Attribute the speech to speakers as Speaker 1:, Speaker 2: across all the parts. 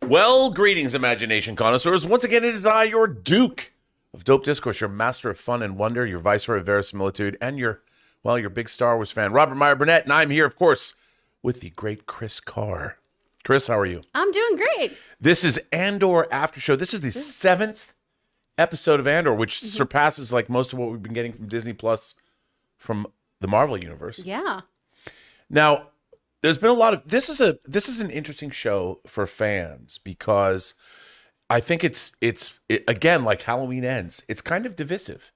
Speaker 1: Well, greetings, imagination connoisseurs. Once again, it is I, your Duke of Dope Discourse, your master of fun and wonder, your viceroy of verisimilitude, and your big Star Wars fan, Robert Meyer Burnett. And I'm here, of course, with the great Chris Carr. Chris, how are you?
Speaker 2: I'm doing great.
Speaker 1: This is Andor Aftershow. This is the 7th episode of Andor, which surpasses like most of what we've been getting from Disney Plus from the Marvel Universe.
Speaker 2: Yeah.
Speaker 1: Now, there's been a lot of this is an interesting show for fans because I think it's again, like Halloween Ends. It's kind of divisive.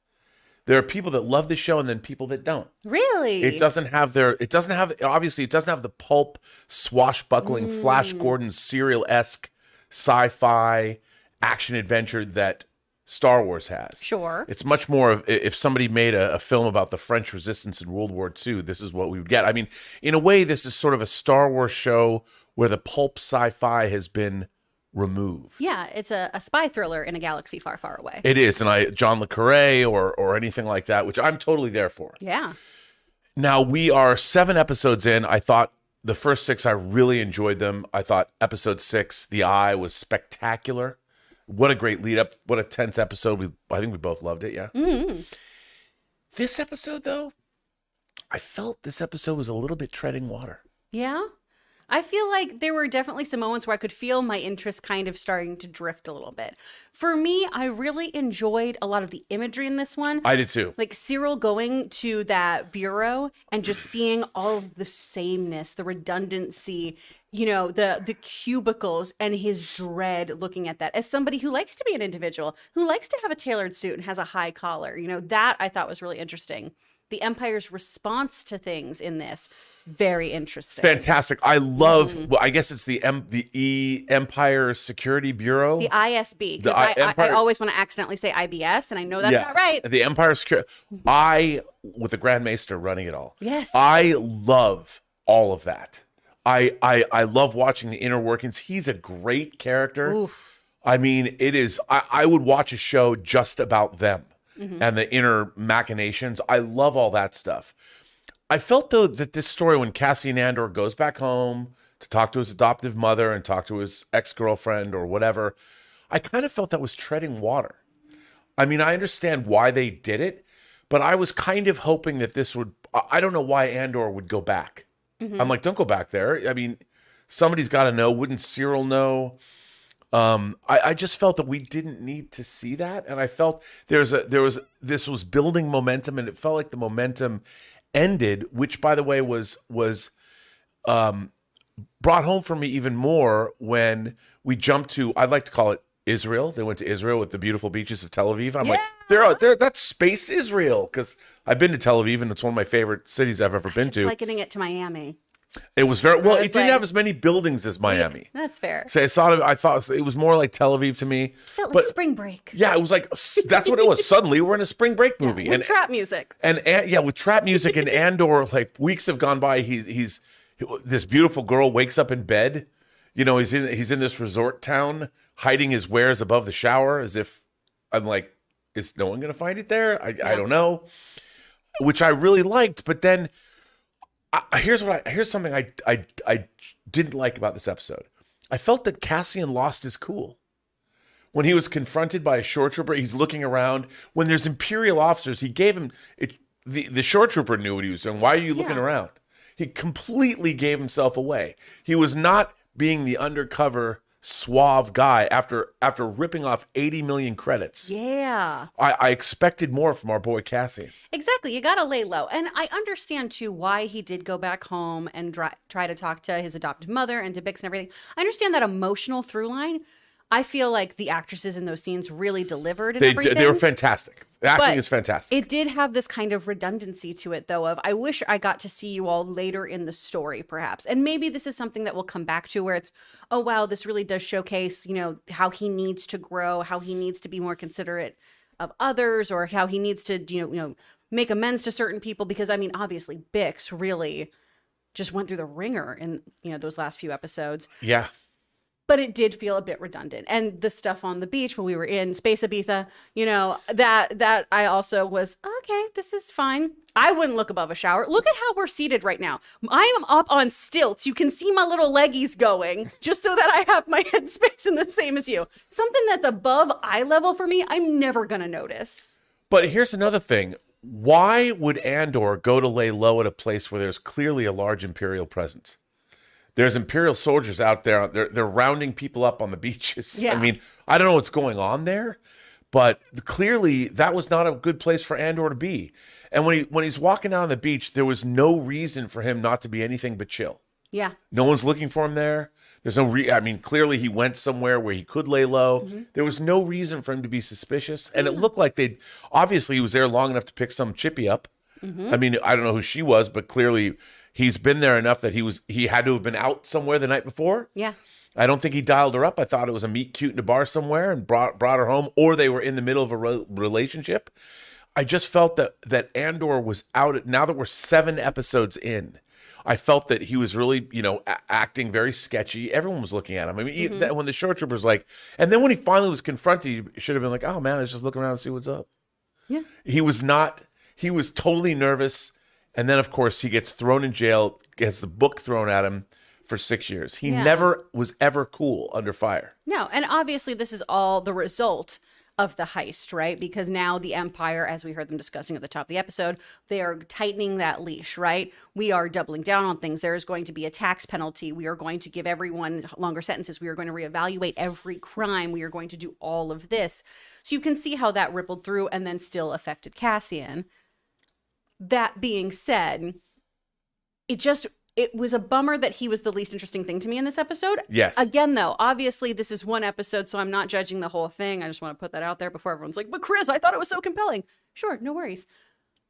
Speaker 1: There are people that love the show and then people that don't.
Speaker 2: Really?
Speaker 1: It doesn't have the pulp, swashbuckling, Flash Gordon serial-esque sci-fi action adventure that Star Wars has.
Speaker 2: Sure.
Speaker 1: It's much more of if somebody made a film about the French Resistance in World War II, this is what we would get. I mean, in a way, this is sort of a Star Wars show where the pulp sci-fi has been removed.
Speaker 2: Yeah, it's a spy thriller in a galaxy far, far away.
Speaker 1: It is, and John le Carré or anything like that, which I'm totally there for.
Speaker 2: Yeah.
Speaker 1: Now, we are 7 episodes in. I thought the first 6, I really enjoyed them. I thought episode 6, The Eye, was spectacular. What a great lead up. What a tense episode. I think we both loved it, yeah?
Speaker 2: Mm-hmm.
Speaker 1: This episode, though, I felt this episode was a little bit treading water.
Speaker 2: Yeah. I feel like there were definitely some moments where I could feel my interest kind of starting to drift a little bit. For me, I really enjoyed a lot of the imagery in this one.
Speaker 1: I did too.
Speaker 2: Like Cyril going to that bureau and just seeing all of the sameness, the redundancy, you know, the cubicles, and his dread looking at that. As somebody who likes to be an individual, who likes to have a tailored suit and has a high collar, you know, that I thought was really interesting. The Empire's response to things in this, very interesting.
Speaker 1: Fantastic. I love, well, I guess it's the Empire Security Bureau.
Speaker 2: The ISB. Because I always want to accidentally say IBS, and I know that's not right.
Speaker 1: The Empire Security. With the Grand Maester running it all.
Speaker 2: Yes.
Speaker 1: I love all of that. I love watching the inner workings. He's a great character.
Speaker 2: Oof.
Speaker 1: I mean, it is, I would watch a show just about them and the inner machinations. I love all that stuff. I felt, though, that this story, when Cassian Andor goes back home to talk to his adoptive mother and talk to his ex-girlfriend or whatever, I kind of felt that was treading water. I mean, I understand why they did it, but I was kind of hoping that this would, I don't know why Andor would go back. I'm like, don't go back there. I mean, somebody's got to know. Wouldn't Cyril know? I just felt that we didn't need to see that. And I felt this was building momentum, and it felt like the momentum ended, which, by the way, was brought home for me even more when we jumped to, I'd like to call it Israel. They went to Israel with the beautiful beaches of Tel Aviv. I'm like, they're that's space Israel, because I've been to Tel Aviv and it's one of my favorite cities I've ever been to.
Speaker 2: It's likening it to Miami.
Speaker 1: It was very well. It didn't have as many buildings as Miami.
Speaker 2: That's fair.
Speaker 1: So I thought it was more like Tel Aviv to me.
Speaker 2: It felt like spring break.
Speaker 1: Yeah, it was like, that's what it was. Suddenly we're in a spring break movie.
Speaker 2: With trap music.
Speaker 1: And with trap music and Andor, like weeks have gone by. He's this beautiful girl wakes up in bed. You know, he's in this resort town, hiding his wares above the shower, as if I'm like, is no one going to find it there? I don't know. Which I really liked, but then here's something I didn't like about this episode. I felt that Cassian lost his cool. When he was confronted by a shore trooper, he's looking around. When there's Imperial officers, he gave him it. The shore trooper knew what he was doing. Why are you looking around? He completely gave himself away. He was not being the undercover suave guy after ripping off 80 million credits.
Speaker 2: Yeah.
Speaker 1: I expected more from our boy Cassian.
Speaker 2: Exactly. You got to lay low. And I understand, too, why he did go back home and try to talk to his adoptive mother and to Bix and everything. I understand that emotional through line. I feel like the actresses in those scenes really delivered and everything.
Speaker 1: They were fantastic. The acting is fantastic.
Speaker 2: It did have this kind of redundancy to it, though, of I wish I got to see you all later in the story, perhaps. And maybe this is something that we'll come back to where it's, oh, wow, this really does showcase, you know, how he needs to grow, how he needs to be more considerate of others, or how he needs to, you know, make amends to certain people. Because, I mean, obviously, Bix really just went through the ringer in, you know, those last few episodes.
Speaker 1: Yeah.
Speaker 2: but it did feel a bit redundant. And the stuff on the beach when we were in Space Ibiza, that I also was, okay, this is fine. I wouldn't look above a shower. Look at how we're seated right now. I am up on stilts. You can see my little leggies going just so that I have my headspace in the same as you. Something that's above eye level for me, I'm never going to notice.
Speaker 1: But here's another thing. Why would Andor go to lay low at a place where there's clearly a large Imperial presence? There's Imperial soldiers out there. They're rounding people up on the beaches.
Speaker 2: Yeah.
Speaker 1: I mean, I don't know what's going on there, but clearly that was not a good place for Andor to be. And when he's walking down the beach, there was no reason for him not to be anything but chill.
Speaker 2: Yeah.
Speaker 1: No one's looking for him there. There's no clearly he went somewhere where he could lay low. Mm-hmm. There was no reason for him to be suspicious. And it looked like obviously he was there long enough to pick some chippy up. Mm-hmm. I mean, I don't know who she was, but clearly he's been there enough that he had to have been out somewhere the night before.
Speaker 2: Yeah.
Speaker 1: I don't think he dialed her up. I thought it was a meet cute in a bar somewhere and brought her home, or they were in the middle of a relationship. I just felt that Andor was out. Now that we're 7 episodes in, I felt that he was really, acting very sketchy. Everyone was looking at him. I mean, when the shore trooper's like, and then when he finally was confronted, he should have been like, oh man, I was just looking around to see what's up.
Speaker 2: Yeah.
Speaker 1: He was not, he was totally nervous. And then, of course, he gets thrown in jail, gets the book thrown at him for 6 years. He never was ever cool under fire.
Speaker 2: No. And obviously, this is all the result of the heist, right? Because now the Empire, as we heard them discussing at the top of the episode, they are tightening that leash, right? We are doubling down on things. There is going to be a tax penalty. We are going to give everyone longer sentences. We are going to reevaluate every crime. We are going to do all of this. So you can see how that rippled through and then still affected Cassian. That being said, it was a bummer that he was the least interesting thing to me in this episode.
Speaker 1: Yes.
Speaker 2: Again, though, obviously this is one episode, so I'm not judging the whole thing. I just want to put that out there before everyone's like, but Chris, I thought it was so compelling. Sure, no worries.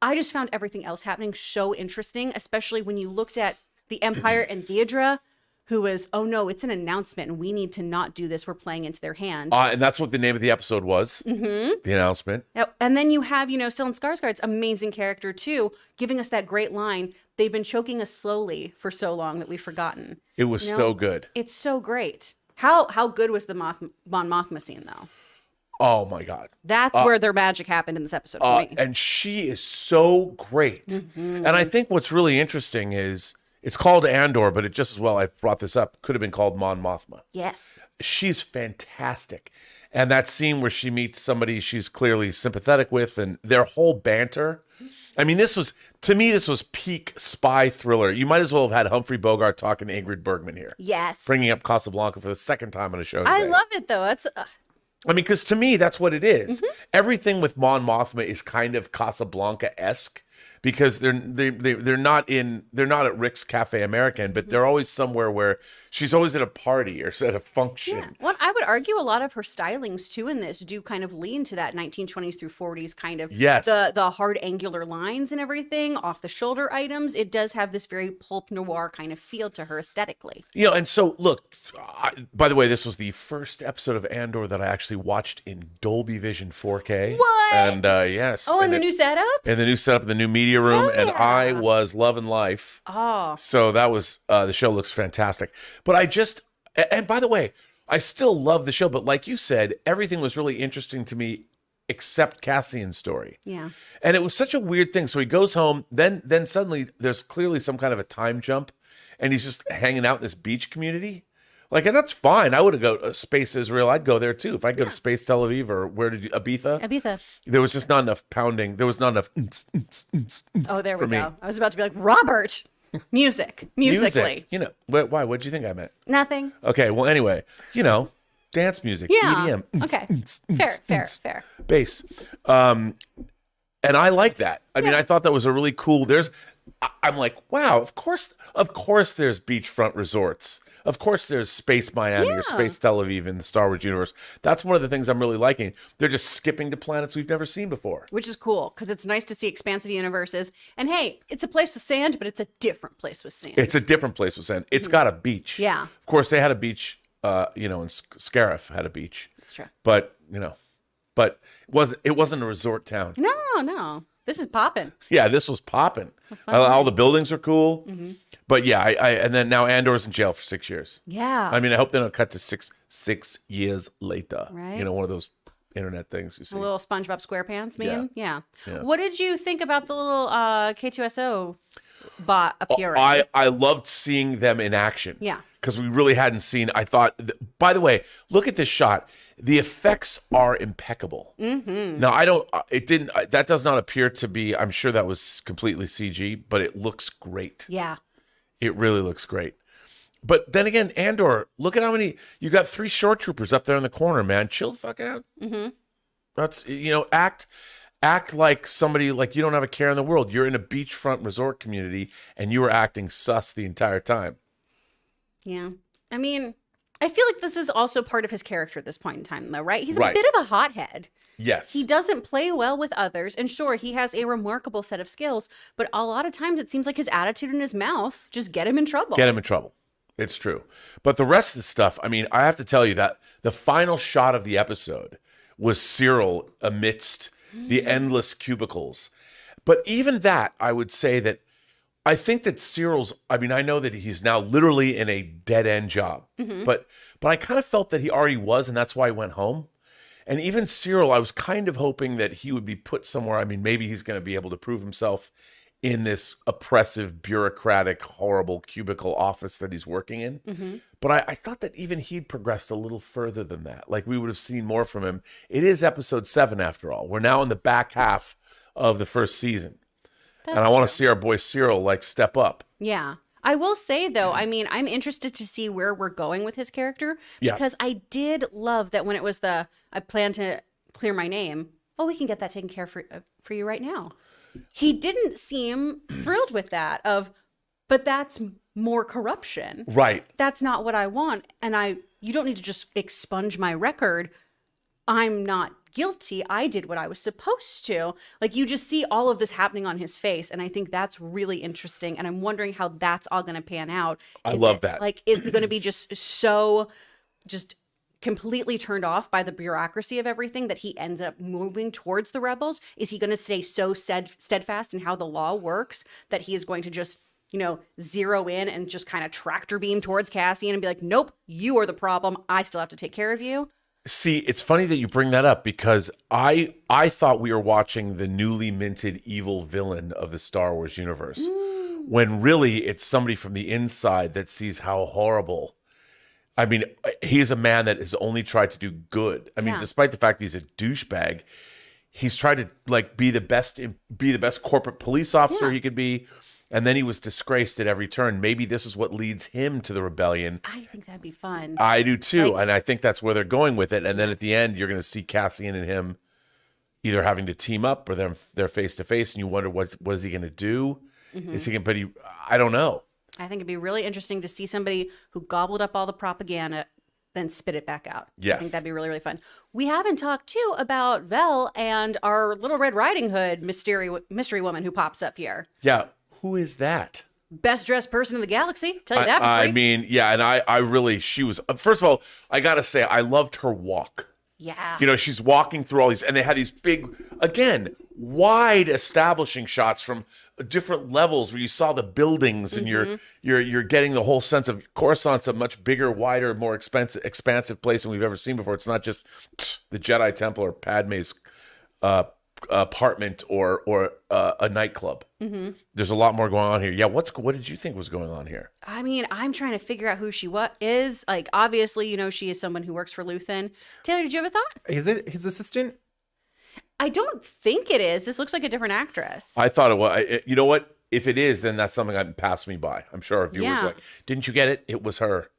Speaker 2: I just found everything else happening so interesting, especially when you looked at the Empire and Deirdre, who was, oh no, it's an announcement and we need to not do this. We're playing into their hand.
Speaker 1: And that's what the name of the episode was, the announcement.
Speaker 2: And then you have, Stellan Skarsgård's amazing character too, giving us that great line. They've been choking us slowly for so long that we've forgotten.
Speaker 1: It was so good.
Speaker 2: It's so great. How good was the Mon Mothma scene though?
Speaker 1: Oh my God.
Speaker 2: That's where their magic happened in this episode for me.
Speaker 1: And she is so great. Mm-hmm. And I think what's really interesting is it's called Andor, but it just as well, I brought this up, could have been called Mon Mothma.
Speaker 2: Yes.
Speaker 1: She's fantastic. And that scene where she meets somebody she's clearly sympathetic with and their whole banter. I mean, this was peak spy thriller. You might as well have had Humphrey Bogart talking to Ingrid Bergman here.
Speaker 2: Yes.
Speaker 1: Bringing up Casablanca for the second time on a show today.
Speaker 2: I love it, though.
Speaker 1: I mean, because to me, that's what it is. Mm-hmm. Everything with Mon Mothma is kind of Casablanca-esque because they're not at Rick's Cafe American, but they're always somewhere where she's always at a party or at a function.
Speaker 2: Yeah. Well, I would argue a lot of her stylings too in this do kind of lean to that 1920s through 40s kind of the hard angular lines and everything, off the shoulder items. It does have this very pulp noir kind of feel to her aesthetically.
Speaker 1: And so look, by the way, this was the first episode of Andor that I actually watched in Dolby Vision 4K.
Speaker 2: What?
Speaker 1: And yes.
Speaker 2: Oh, and the new setup?
Speaker 1: And the new setup in the new media room. And I was loving life.
Speaker 2: Oh.
Speaker 1: So that was, the show looks fantastic. But and by the way, I still love the show. But like you said, everything was really interesting to me except Cassian's story.
Speaker 2: Yeah.
Speaker 1: And it was such a weird thing. So he goes home. Then suddenly there's clearly some kind of a time jump. And he's just hanging out in this beach community. Like, and that's fine. I would have go to Space Israel. I'd go there too. If I go to Space Tel Aviv or Ibiza. There was just not enough pounding. There was not enough.
Speaker 2: Oh, there we go. I was about to be like, Robert, musically.
Speaker 1: Why? What did you think I meant?
Speaker 2: Nothing.
Speaker 1: Okay. Well, anyway, dance music.
Speaker 2: Yeah.
Speaker 1: EDM.
Speaker 2: Okay. Fair.
Speaker 1: Bass. And I like that. I mean, I thought that was a really cool. I'm like, wow. Of course, there's beachfront resorts. Of course, there's Space Miami or Space Tel Aviv in the Star Wars universe. That's one of the things I'm really liking. They're just skipping to planets we've never seen before.
Speaker 2: Which is cool, because it's nice to see expansive universes. And hey, it's a place with sand, but it's a different place with sand.
Speaker 1: It's a different place with sand. It's got a beach.
Speaker 2: Yeah.
Speaker 1: Of course, they had a beach, in Scarif had a beach.
Speaker 2: That's true.
Speaker 1: But, it wasn't a resort town.
Speaker 2: No. This is popping.
Speaker 1: Yeah, this was popping. All the buildings are cool. Mm-hmm. But yeah, and then now Andor's in jail for 6 years.
Speaker 2: Yeah.
Speaker 1: I mean, I hope they don't cut to six years later.
Speaker 2: Right.
Speaker 1: You know, one of those internet things you see.
Speaker 2: A little SpongeBob SquarePants meme.
Speaker 1: Yeah.
Speaker 2: What did you think about the little K2SO bot appearing?
Speaker 1: I loved seeing them in action.
Speaker 2: Yeah.
Speaker 1: Because we really hadn't seen. I thought. By the way, look at this shot. The effects are impeccable. Mm-hmm. Now I don't. It didn't. That does not appear to be. I'm sure that was completely CG, but it looks great.
Speaker 2: Yeah.
Speaker 1: It really looks great. But then again, Andor, look at how many you got. 3 short troopers up there in the corner, man. Chill the fuck out. Mm-hmm. That's act like somebody like you don't have a care in the world. You're in a beachfront resort community and you were acting sus the entire time.
Speaker 2: Yeah. I mean, I feel like this is also part of his character at this point in time, though, right? He's a
Speaker 1: Right.
Speaker 2: bit of a hothead.
Speaker 1: Yes.
Speaker 2: He doesn't play well with others. And sure, he has a remarkable set of skills, but a lot of times it seems like his attitude and his mouth just get him in trouble.
Speaker 1: Get him in trouble. It's true. But the rest of the stuff, I mean, I have to tell you that the final shot of the episode was Cyril amidst the endless cubicles. But even that, I would say that I think that Cyril's, I mean, I know that he's now literally in a dead-end job, but I kind of felt that he already was, and that's why he went home. And even Cyril, I was kind of hoping that he would be put somewhere. I mean, maybe he's going to be able to prove himself in this oppressive, bureaucratic, horrible cubicle office that he's working in. But I thought that even he'd progressed a little further than that. Like we would have seen more from him. It is episode 7 after all. We're now in the back half of the first season. And I want to see our boy Cyril like step up.
Speaker 2: Yeah. I will say, though, I mean, I'm interested to see where we're going with his character. Because I did love that when it was I plan to clear my name. Oh, we can get that taken care of for you right now. He didn't seem thrilled with that but that's more corruption.
Speaker 1: Right.
Speaker 2: That's not what I want. And you don't need to just expunge my record. I'm not guilty. I did what I was supposed to. Like you just see all of this happening on his face. And I think that's really interesting. And I'm wondering how that's all going to pan out.
Speaker 1: I love that.
Speaker 2: Like, is it going to be just completely turned off by the bureaucracy of everything that he ends up moving towards the rebels? Is he going to stay so steadfast in how the law works that he is going to just, zero in and just kind of tractor beam towards Cassian and be like, nope, you are the problem. I still have to take care of you.
Speaker 1: See, it's funny that you bring that up because I thought we were watching the newly minted evil villain of the Star Wars universe, when really it's somebody from the inside that sees how horrible. I mean, he's a man that has only tried to do good. I mean, despite the fact that he's a douchebag, he's tried to like be the best corporate police officer he could be. And then he was disgraced at every turn. Maybe this is what leads him to the rebellion.
Speaker 2: I think that'd be fun.
Speaker 1: I do too. And I think that's where they're going with it. And then at the end, you're going to see Cassian and him either having to team up or they're face to face. And you wonder, what is he going to do? Is he going to, I don't know.
Speaker 2: I think it'd be really interesting to see somebody who gobbled up all the propaganda, then spit it back out.
Speaker 1: Yes.
Speaker 2: I think that'd be really, really fun. We haven't talked too about Vel and our Little Red Riding Hood mystery woman who pops up here.
Speaker 1: Yeah. Who is that?
Speaker 2: Best dressed person in the galaxy. Tell you that for free.
Speaker 1: I mean, yeah, and I really, she was, first of all, I got to say, I loved her walk.
Speaker 2: Yeah.
Speaker 1: She's walking through all these, and they had these big, again, wide establishing shots from different levels where you saw the buildings and you're getting the whole sense of Coruscant's a much bigger, wider, more expansive place than we've ever seen before. It's not just the Jedi Temple or Padme's apartment or a nightclub. There's a lot more going on here. Yeah, what did you think was going on here?
Speaker 2: I mean, I'm trying to figure out who she is. Like, obviously, she is someone who works for Luthen. Taylor, did you have a thought?
Speaker 3: Is it his assistant?
Speaker 2: I don't think it is. This looks like a different actress.
Speaker 1: I thought it was. You know what? If it is, then that's something that passed me by. I'm sure our viewers like, didn't you get it? It was her.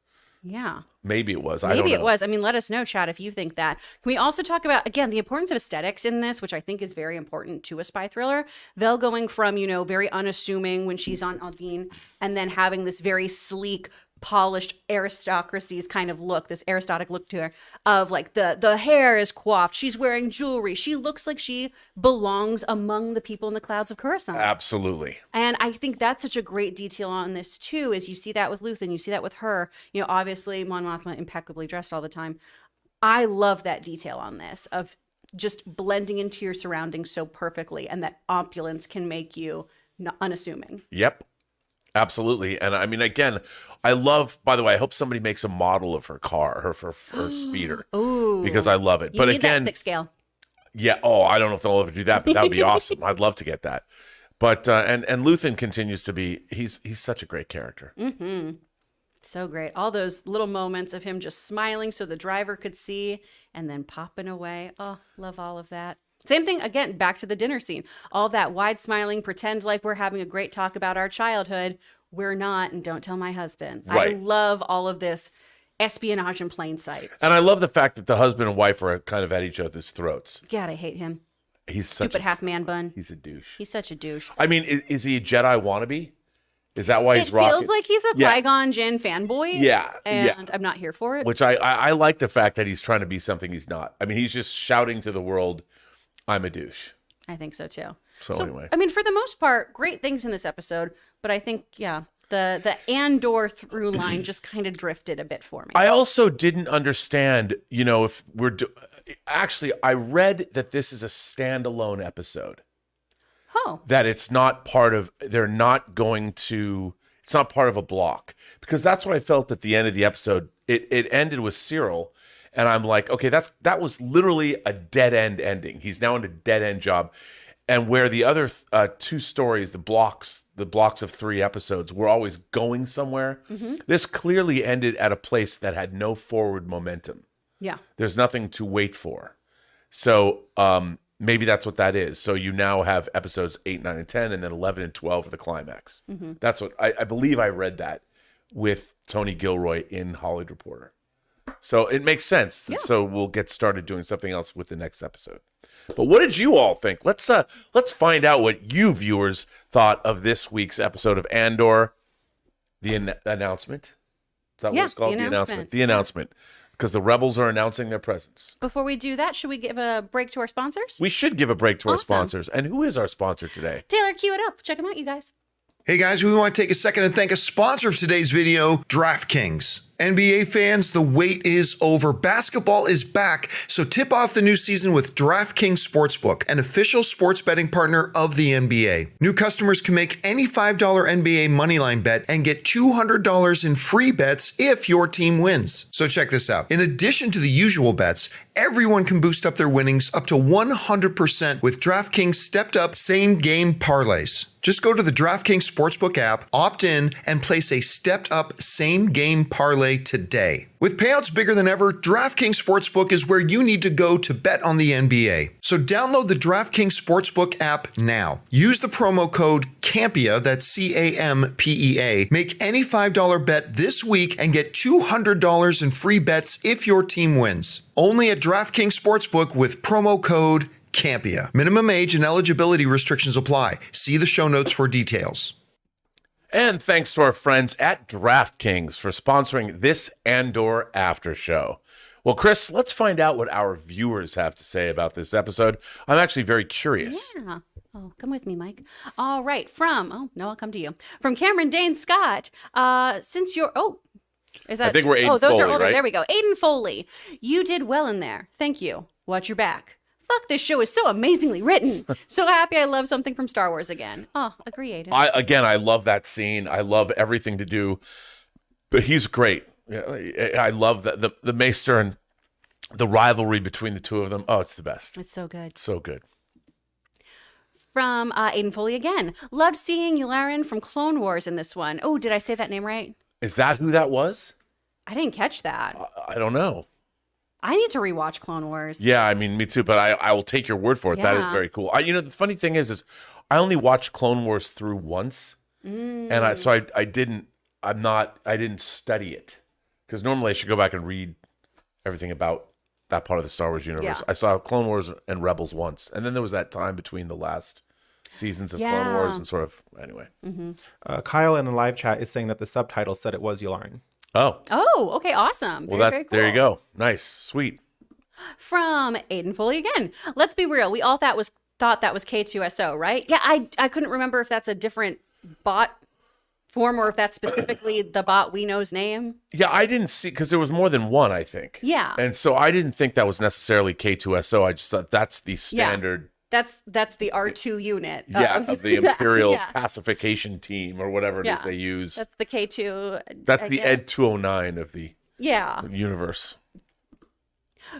Speaker 2: Yeah.
Speaker 1: Maybe it was. I don't know.
Speaker 2: Maybe it was. I mean, let us know, chat, if you think that. Can we also talk about, again, the importance of aesthetics in this, which I think is very important to a spy thriller. Vel going from, very unassuming when she's on Aldine, and then having this very sleek, polished aristocracy's kind of look, this aristocratic look to her, of like the hair is coiffed, she's wearing jewelry, she looks like she belongs among the people in the clouds of Coruscant.
Speaker 1: Absolutely.
Speaker 2: And I think that's such a great detail on this too, is you see that with Luthen, you see that with her, obviously Mon Mothma impeccably dressed all the time. I love that detail on this of just blending into your surroundings so perfectly, and that opulence can make you unassuming.
Speaker 1: Yep. Absolutely. And I mean, again, I love, by the way, I hope somebody makes a model of her car, her speeder,
Speaker 2: Ooh.
Speaker 1: because I love it.
Speaker 2: You
Speaker 1: But
Speaker 2: need
Speaker 1: again,
Speaker 2: that stick scale.
Speaker 1: yeah. Oh, I don't know if they'll ever do that, but that would be awesome. I'd love to get that. But and Luthen continues to be he's such a great character.
Speaker 2: So great. All those little moments of him just smiling so the driver could see and then popping away. Oh, love all of that. Same thing again, back to the dinner scene. All that wide smiling, pretend like we're having a great talk about our childhood. We're not, and don't tell my husband.
Speaker 1: Right.
Speaker 2: I love all of this espionage in plain sight.
Speaker 1: And I love the fact that the husband and wife are kind of at each other's throats.
Speaker 2: God, I hate him.
Speaker 1: He's such
Speaker 2: Stupid half man bun.
Speaker 1: he's a douche.
Speaker 2: He's such a douche.
Speaker 1: I mean, is he a Jedi wannabe? Is that why
Speaker 2: It
Speaker 1: he's rocking?
Speaker 2: feels like he's a Qui-Gon Jinn fanboy.
Speaker 1: Yeah,
Speaker 2: And I'm not here for it.
Speaker 1: Which I like the fact that he's trying to be something he's not. I mean, he's just shouting to the world, I'm a douche.
Speaker 2: I think so too.
Speaker 1: So anyway.
Speaker 2: I mean, for the most part, great things in this episode, but I think, the Andor through line just kind of drifted a bit for me.
Speaker 1: I also didn't understand, if actually, I read that this is a standalone episode.
Speaker 2: Oh.
Speaker 1: That it's not part of, it's not part of a block. Because that's what I felt at the end of the episode. It ended with Cyril, and I'm like, okay, that was literally a dead end ending. He's now in a dead end job. And where the other two stories, the blocks of 3 episodes, were always going somewhere, this clearly ended at a place that had no forward momentum.
Speaker 2: Yeah.
Speaker 1: There's nothing to wait for. So maybe that's what that is. So you now have episodes 8, 9, and 10, and then 11 and 12 for the climax. That's what I believe I read that with Tony Gilroy in Hollywood Reporter. So it makes sense. Yeah. So we'll get started doing something else with the next episode. But what did you all think? Let's find out what you viewers thought of this week's episode of Andor, the announcement. Is that what it's called? The announcement. The announcement. Because the rebels are announcing their presence.
Speaker 2: Before we do that, should we give a break to our sponsors?
Speaker 1: We should give a break to our sponsors. And who is our sponsor today?
Speaker 2: Taylor, cue it up. Check them out, you guys.
Speaker 3: Hey guys, we want to take a second and thank a sponsor of today's video, DraftKings. NBA fans, the wait is over. Basketball is back, so tip off the new season with DraftKings Sportsbook, an official sports betting partner of the NBA. New customers can make any $5 NBA moneyline bet and get $200 in free bets if your team wins. So check this out. In addition to the usual bets, everyone can boost up their winnings up to 100% with DraftKings stepped-up same-game parlays. Just go to the DraftKings Sportsbook app, opt in, and place a stepped-up same-game parlay today. With payouts bigger than ever, DraftKings Sportsbook is where you need to go to bet on the NBA. So download the DraftKings Sportsbook app now. Use the promo code CAMPEA, that's CAMPEA. Make any $5 bet this week and get $200 in free bets if your team wins. Only at DraftKings Sportsbook with promo code CAMPEA. Minimum age and eligibility restrictions apply. See the show notes for details.
Speaker 1: And thanks to our friends at DraftKings for sponsoring this Andor Aftershow. Well, Chris, let's find out what our viewers have to say about this episode. I'm actually very curious.
Speaker 2: Yeah. Oh, come with me, Mike. All right. I'll come to you. From Cameron Dane Scott, since you're, is that?
Speaker 1: I think we're Aiden
Speaker 2: those
Speaker 1: Foley,
Speaker 2: are older.
Speaker 1: right?
Speaker 2: There we go. Aiden Foley. You did well in there. Thank you. Watch your back. Fuck, this show is so amazingly written. So happy I love something from Star Wars again. Oh, agree, Aiden.
Speaker 1: I love that scene. I love everything to do. But he's great. I love the Maester and the rivalry between the two of them. Oh, it's the best.
Speaker 2: It's so good.
Speaker 1: So good.
Speaker 2: From Aiden Foley again. Loved seeing Yularen from Clone Wars in this one. Oh, did I say that name right?
Speaker 1: Is that who that was?
Speaker 2: I didn't catch that.
Speaker 1: I don't know.
Speaker 2: I need to rewatch Clone Wars.
Speaker 1: Yeah, I mean, me too. But I will take your word for it.
Speaker 2: Yeah.
Speaker 1: That is very cool. The funny thing is I only watched Clone Wars through once, and I didn't study it because normally I should go back and read everything about that part of the Star Wars universe.
Speaker 2: Yeah.
Speaker 1: I saw Clone Wars and Rebels once, and then there was that time between the last seasons of Clone Wars and sort of anyway.
Speaker 2: Mm-hmm.
Speaker 4: Kyle in the live chat is saying that the subtitle said it was Yularen.
Speaker 2: Oh, okay, awesome.
Speaker 1: Well,
Speaker 2: very cool.
Speaker 1: there you go. Nice, sweet.
Speaker 2: From Aiden Foley again. Let's be real. We all thought that was K2SO, right? Yeah, I couldn't remember if that's a different bot form or if that's specifically the bot we know's name.
Speaker 1: Yeah, I didn't see because there was more than one, I think.
Speaker 2: Yeah.
Speaker 1: And so I didn't think that was necessarily K2SO. I just thought that's the standard
Speaker 2: That's the R2 unit.
Speaker 1: of the Imperial
Speaker 2: Yeah.
Speaker 1: pacification team or whatever it is they use.
Speaker 2: That's the K2.
Speaker 1: That's
Speaker 2: I
Speaker 1: the
Speaker 2: guess.
Speaker 1: Ed 209 of the
Speaker 2: Yeah.
Speaker 1: universe.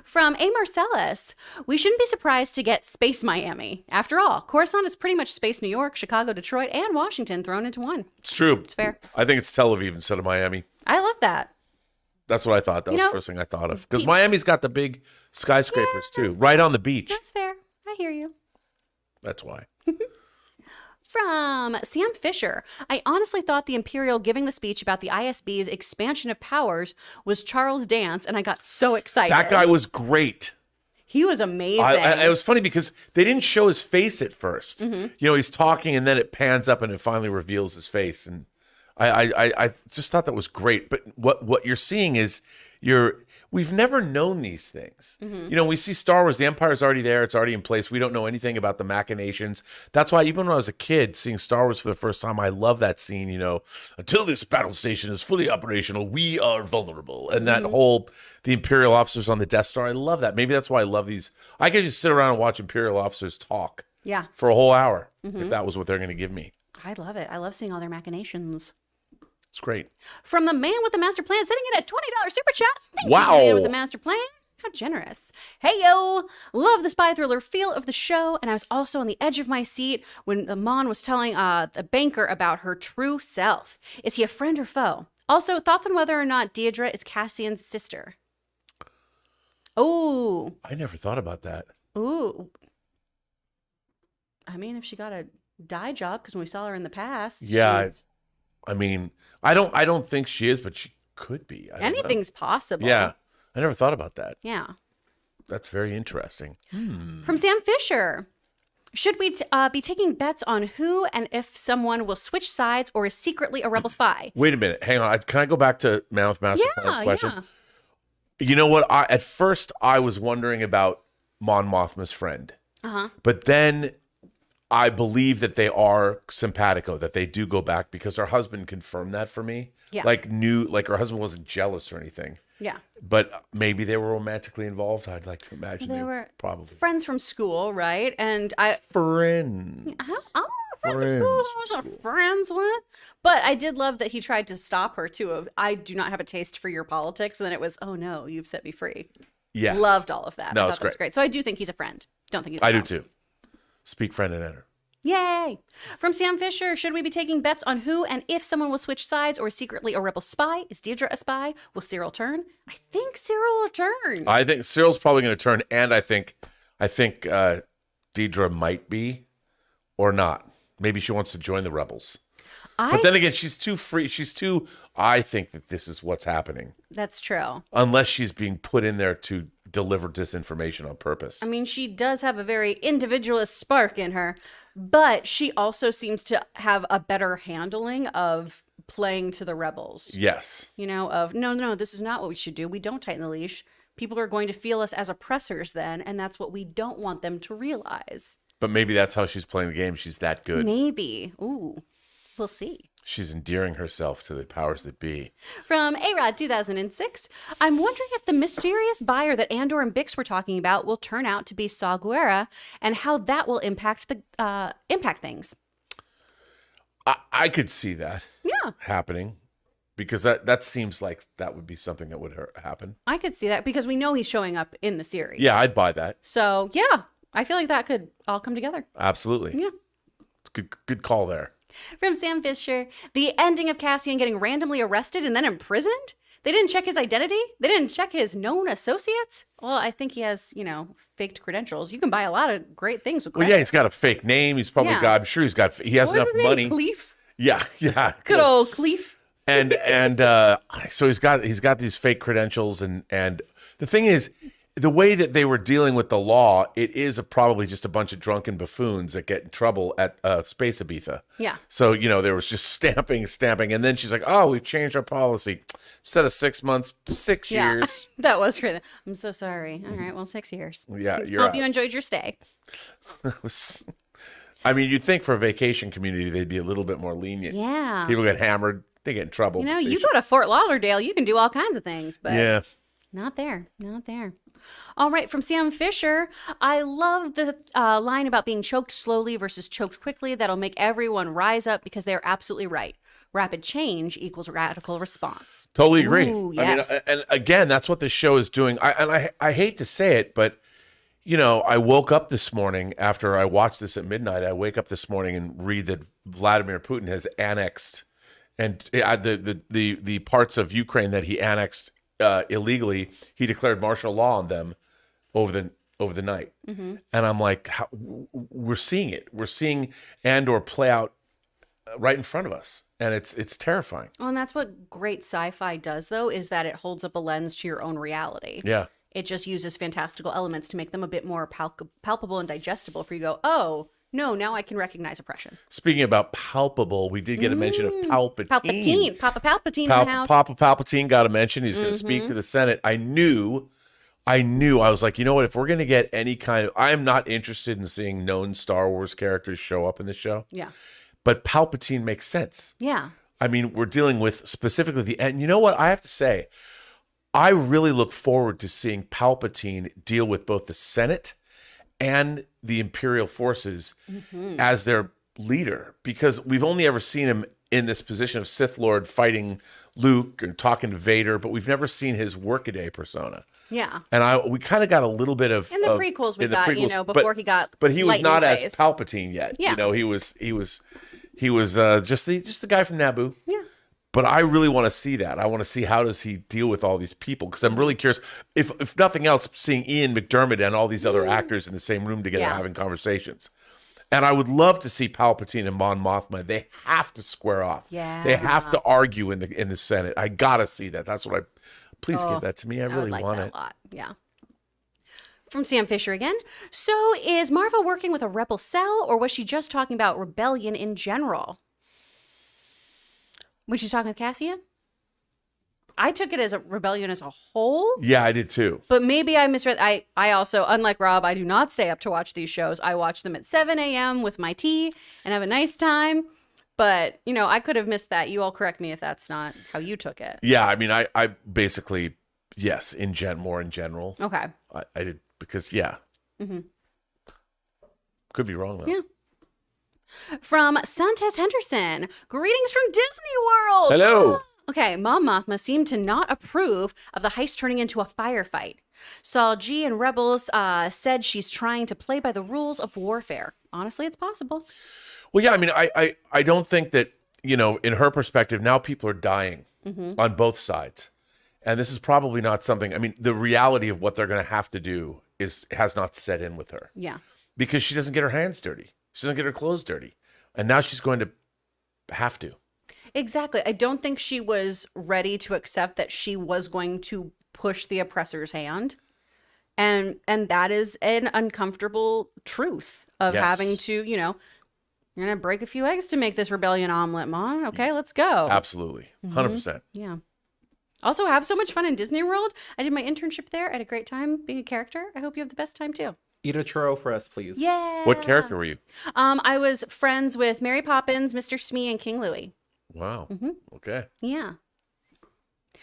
Speaker 2: From A. Marcellus, we shouldn't be surprised to get Space Miami. After all, Coruscant is pretty much Space New York, Chicago, Detroit, and Washington thrown into one.
Speaker 1: It's true.
Speaker 2: It's fair.
Speaker 1: I think it's Tel Aviv instead of Miami.
Speaker 2: I love that.
Speaker 1: That's what I thought. That was
Speaker 2: know,
Speaker 1: the first thing I thought of. Because Miami's got the big skyscrapers too, right on the beach.
Speaker 2: That's fair. I hear you.
Speaker 1: That's why.
Speaker 2: From Sam Fisher, I honestly thought the Imperial giving the speech about the ISB's expansion of powers was Charles Dance, and I got so excited.
Speaker 1: That guy was great.
Speaker 2: He was amazing.
Speaker 1: It was funny because they didn't show his face at first.
Speaker 2: Mm-hmm.
Speaker 1: You know, he's talking and then it pans up and it finally reveals his face. And I just thought that was great. But what you're seeing is we've never known these things.
Speaker 2: Mm-hmm.
Speaker 1: You know, we see Star Wars, the Empire's already there, it's already in place. We don't know anything about the machinations. That's why even when I was a kid seeing Star Wars for the first time, I love that scene, you know, until this battle station is fully operational, we are vulnerable. And that whole, the Imperial officers on the Death Star, I love that. Maybe that's why I love these. I could just sit around and watch Imperial officers talk
Speaker 2: Yeah.
Speaker 1: for a whole hour if that was what they're going to give me.
Speaker 2: I love it. I love seeing all their machinations.
Speaker 1: It's great.
Speaker 2: From the man with the master plan, sending in a $20 super chat. Thank
Speaker 1: Wow.
Speaker 2: you, man with the master plan. How generous. Hey, yo. Love the spy thriller feel of the show. And I was also on the edge of my seat when the Mon was telling the banker about her true self. Is he a friend or foe? Also, thoughts on whether or not Deirdre is Cassian's sister. Ooh.
Speaker 1: I never thought about that.
Speaker 2: Ooh. I mean, if she got a dye job, because when we saw her in the past.
Speaker 1: Yeah.
Speaker 2: she's-
Speaker 1: I mean, I don't think she is, but she could be. I don't know.
Speaker 2: anything's possible.
Speaker 1: Yeah. I never thought about that.
Speaker 2: Yeah.
Speaker 1: That's very interesting.
Speaker 2: From Sam Fisher. Should we be taking bets on who and if someone will switch sides or is secretly a rebel spy?
Speaker 1: Wait a minute. Hang on. Can I go back to Mammoth Master Plan's
Speaker 2: Yeah,
Speaker 1: question?
Speaker 2: yeah.
Speaker 1: You know what? At first, I was wondering about Mon Mothma's friend.
Speaker 2: Uh-huh.
Speaker 1: But then I believe that they are simpatico, that they do go back because her husband confirmed that for me.
Speaker 2: Yeah.
Speaker 1: Like her husband wasn't jealous or anything.
Speaker 2: Yeah.
Speaker 1: But maybe they were romantically involved. I'd like to imagine
Speaker 2: They were
Speaker 1: probably
Speaker 2: friends from school, right? And friends
Speaker 1: friends.
Speaker 2: from school I wasn't friends with. But I did love that he tried to stop her too of, I do not have a taste for your politics. And then it was, oh no, you've set me free.
Speaker 1: Yes.
Speaker 2: Loved all of that.
Speaker 1: No,
Speaker 2: I
Speaker 1: it's
Speaker 2: thought that was great. So I do think he's a friend. Don't think he's a
Speaker 1: I do
Speaker 2: foe.
Speaker 1: too. Speak, friend, and enter.
Speaker 2: Yay! From Sam Fisher, should we be taking bets on who and if someone will switch sides or is secretly a rebel spy? Is Deirdre a spy? Will Cyril turn? I think Cyril will turn.
Speaker 1: I think Cyril's probably going to turn, and I think Deidre might be, or not. Maybe she wants to join the rebels. But then again, she's too free. I think that this is what's happening.
Speaker 2: That's true.
Speaker 1: Unless she's being put in there to deliver disinformation on purpose.
Speaker 2: I mean, she does have a very individualist spark in her, but she also seems to have a better handling of playing to the rebels.
Speaker 1: Yes.
Speaker 2: You know, of no, this is not what we should do. We don't tighten the leash. People are going to feel us as oppressors then, and that's what we don't want them to realize.
Speaker 1: But maybe that's how she's playing the game. She's that good.
Speaker 2: Maybe. Ooh, we'll see.
Speaker 1: She's endearing herself to the powers that be.
Speaker 2: From A-Rod 2006, I'm wondering if the mysterious buyer that Andor and Bix were talking about will turn out to be Saw Gerrera and how that will impact things.
Speaker 1: I could see that happening because that seems like that would be something that would happen.
Speaker 2: I could see that because we know he's showing up in the series.
Speaker 1: Yeah, I'd buy that.
Speaker 2: So, yeah, I feel like that could all come together.
Speaker 1: Absolutely.
Speaker 2: Yeah.
Speaker 1: It's good call there.
Speaker 2: From Sam Fisher, the ending of Cassian getting randomly arrested and then imprisoned? They didn't check his identity? They didn't check his known associates? Well, I think he has, faked credentials. You can buy a lot of great things with
Speaker 1: Well,
Speaker 2: credit.
Speaker 1: yeah, he's got a fake name. He's probably
Speaker 2: Yeah.
Speaker 1: I'm sure he has
Speaker 2: What was
Speaker 1: enough
Speaker 2: his name?
Speaker 1: money.
Speaker 2: Cleef?
Speaker 1: Yeah.
Speaker 2: Good old Cleef.
Speaker 1: And so he's got these fake credentials and the thing is, the way that they were dealing with the law, it is probably just a bunch of drunken buffoons that get in trouble at Space Ibiza.
Speaker 2: Yeah.
Speaker 1: So, there was just stamping. And then she's like, oh, we've changed our policy. Instead of 6 months, 6
Speaker 2: Yeah.
Speaker 1: years.
Speaker 2: That was crazy. I'm so sorry. All right, well, 6 years.
Speaker 1: Yeah, you're
Speaker 2: Hope
Speaker 1: out.
Speaker 2: you enjoyed your stay.
Speaker 1: I mean, you'd think for a vacation community, they'd be a little bit more lenient.
Speaker 2: Yeah.
Speaker 1: People get hammered. They get in trouble.
Speaker 2: You go to Fort Lauderdale, you can do all kinds of things. But
Speaker 1: Yeah.
Speaker 2: Not there. Not there. All right, from Sam Fisher. I love the line about being choked slowly versus choked quickly. That'll make everyone rise up because they're absolutely right. Rapid change equals radical response.
Speaker 1: Totally agree.
Speaker 2: Ooh, yes.
Speaker 1: I mean, and again, that's what this show is doing. I hate to say it, but you know, I woke up this morning after I watched this at midnight. I wake up this morning and read that Vladimir Putin has annexed and the parts of Ukraine that he annexed illegally. He declared martial law on them over the night, and I'm like, we're seeing it. We're seeing Andor play out right in front of us, and it's terrifying.
Speaker 2: Well, and that's what great sci-fi does, though, is that it holds up a lens to your own reality.
Speaker 1: Yeah.
Speaker 2: It just uses fantastical elements to make them a bit more palpable and digestible for you to go, oh, no, now I can recognize oppression.
Speaker 1: Speaking about palpable, we did get a mention of Palpatine.
Speaker 2: Palpatine. Papa Palpatine in the house.
Speaker 1: Papa Palpatine got a mention. He's going to speak to the Senate. I knew. I was like, you know what? If we're going to get any kind of... I am not interested in seeing known Star Wars characters show up in the show.
Speaker 2: Yeah.
Speaker 1: But Palpatine makes sense.
Speaker 2: Yeah.
Speaker 1: I mean, we're dealing with specifically the... And you know what? I have to say, I really look forward to seeing Palpatine deal with both the Senate and the Imperial forces as their leader, because we've only ever seen him in this position of Sith Lord fighting Luke and talking to Vader, but we've never seen his workaday persona.
Speaker 2: Yeah.
Speaker 1: And we kind of got a little bit of
Speaker 2: in the prequels we got, you know, before he got
Speaker 1: but he was
Speaker 2: lightning
Speaker 1: not as
Speaker 2: phase.
Speaker 1: Palpatine yet.
Speaker 2: Yeah.
Speaker 1: You know, he was just the guy from Naboo.
Speaker 2: Yeah.
Speaker 1: But I really want to see that. I want to see how does he deal with all these people, because I'm really curious. If nothing else, seeing Ian McDermott and all these other actors in the same room together having conversations. And I would love to see Palpatine and Mon Mothma. They have to square off.
Speaker 2: Yeah.
Speaker 1: They have to argue in the Senate. I gotta see that. That's what please give that to me. I really
Speaker 2: would like
Speaker 1: want
Speaker 2: that
Speaker 1: it.
Speaker 2: a lot. Yeah. From Sam Fisher again. So is Marva working with a rebel cell, or was she just talking about rebellion in general? When she's talking with Cassian? I took it as a rebellion as a whole.
Speaker 1: Yeah, I did too.
Speaker 2: But maybe I misread. I also, unlike Rob, I do not stay up to watch these shows. I watch them at 7 a.m. with my tea and have a nice time. But, you know, I could have missed that. You all correct me if that's not how you took it.
Speaker 1: Yeah, I mean, I basically, yes, more in general.
Speaker 2: Okay.
Speaker 1: I did, because, yeah. Could be wrong, though.
Speaker 2: Yeah. From Santes Henderson. Greetings from Disney World.
Speaker 1: Hello.
Speaker 2: Okay, Mon Mothma seemed to not approve of the heist turning into a firefight. Saul G and Rebels said she's trying to play by the rules of warfare. Honestly, it's possible.
Speaker 1: Well, yeah, I mean, I don't think that, you know, in her perspective, now people are dying on both sides. And this is probably not something, I mean, the reality of what they're going to have to do has not set in with her.
Speaker 2: Yeah.
Speaker 1: Because she doesn't get her hands dirty. She doesn't get her clothes dirty. And now she's going to have to.
Speaker 2: Exactly. I don't think she was ready to accept that she was going to push the oppressor's hand. And that is an uncomfortable truth of having to, you know, you're going to break a few eggs to make this rebellion omelet, Mom. Okay, let's go.
Speaker 1: Absolutely. 100%.
Speaker 2: Yeah. Also, have so much fun in Disney World. I did my internship there. I had a great time being a character. I hope you have the best time, too.
Speaker 4: Eat a churro for us, please.
Speaker 2: Yeah.
Speaker 1: What character were you?
Speaker 2: I was friends with Mary Poppins, Mr. Smee, and King Louie.
Speaker 1: Wow. Okay.
Speaker 2: Yeah.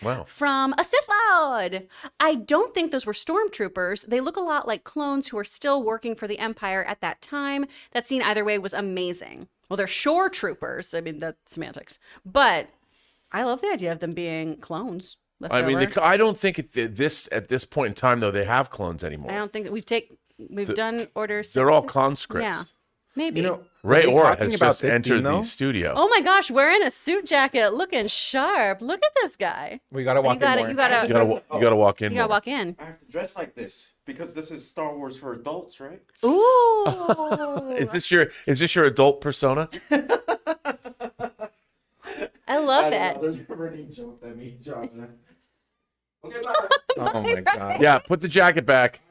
Speaker 1: Wow.
Speaker 2: From a Sith Lord. I don't think those were stormtroopers. They look a lot like clones who are still working for the Empire at that time. That scene either way was amazing. Well, they're shore troopers. I mean, that's semantics. But I love the idea of them being clones.
Speaker 1: I mean, I don't think at this point in time, though, they have clones anymore.
Speaker 2: I don't think that we've done Order 6.
Speaker 1: They're all conscripts.
Speaker 2: Yeah. Maybe.
Speaker 4: You know,
Speaker 1: Ray
Speaker 4: when
Speaker 1: Ora
Speaker 4: talking
Speaker 1: has
Speaker 4: about
Speaker 1: just
Speaker 4: this
Speaker 1: entered
Speaker 4: scene,
Speaker 1: the
Speaker 4: though,
Speaker 1: studio.
Speaker 2: Oh my gosh, wearing a suit jacket, looking sharp. Look at this guy.
Speaker 4: We gotta walk in more.
Speaker 2: You gotta
Speaker 1: You gotta walk in.
Speaker 2: You gotta
Speaker 1: more.
Speaker 2: walk in.
Speaker 5: I have to dress like this because this is Star Wars for adults, right?
Speaker 2: Ooh.
Speaker 1: Is this your adult persona?
Speaker 2: I love
Speaker 5: I don't
Speaker 2: it.
Speaker 5: know, there's a running joke that me, John. Okay, bye.
Speaker 4: Oh my god.
Speaker 1: Yeah, put the jacket back.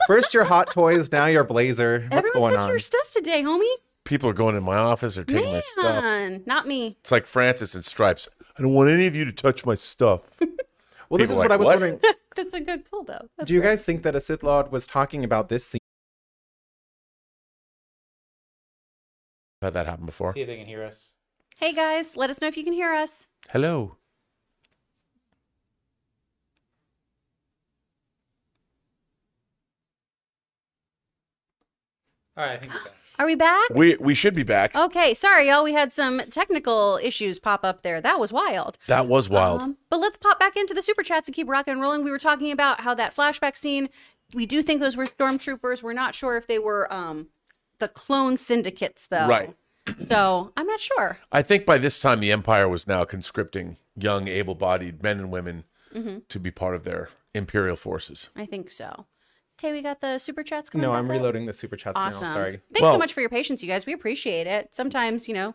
Speaker 4: First your hot toys, now your blazer. What's
Speaker 2: Everyone's
Speaker 4: going
Speaker 2: taking
Speaker 4: on?
Speaker 2: your stuff today, homie.
Speaker 1: People are going in my office or taking my stuff.
Speaker 2: Man, not me.
Speaker 1: It's like Francis in Stripes. I don't want any of you to touch my stuff.
Speaker 4: Well, this is
Speaker 1: People
Speaker 4: what
Speaker 1: like,
Speaker 4: I was
Speaker 1: "What?"
Speaker 4: wondering.
Speaker 2: That's a good pull, though. That's
Speaker 4: Do you
Speaker 2: great.
Speaker 4: guys think that a Sith Lord was talking about this scene?
Speaker 1: Had that happen before.
Speaker 5: See if they can hear us.
Speaker 2: Hey guys, let us know if you can hear us.
Speaker 1: Hello.
Speaker 4: All right, I think we're back.
Speaker 2: Are we back?
Speaker 1: We should be back.
Speaker 2: Okay, sorry, y'all. We had some technical issues pop up there. That was wild.
Speaker 1: That was wild.
Speaker 2: But let's pop back into the super chats and keep rocking and rolling. We were talking about how that flashback scene, we do think those were stormtroopers. We're not sure if they were the clone syndicates, though.
Speaker 1: Right.
Speaker 2: So I'm not sure.
Speaker 1: I think by this time the Empire was now conscripting young, able-bodied men and women to be part of their Imperial forces.
Speaker 2: I think so. Tay, we got the super chats coming
Speaker 4: No,
Speaker 2: back
Speaker 4: I'm
Speaker 2: up?
Speaker 4: reloading the super chats
Speaker 2: Awesome.
Speaker 4: now. Sorry.
Speaker 2: Thanks so much for your patience, you guys. We appreciate it. Sometimes, the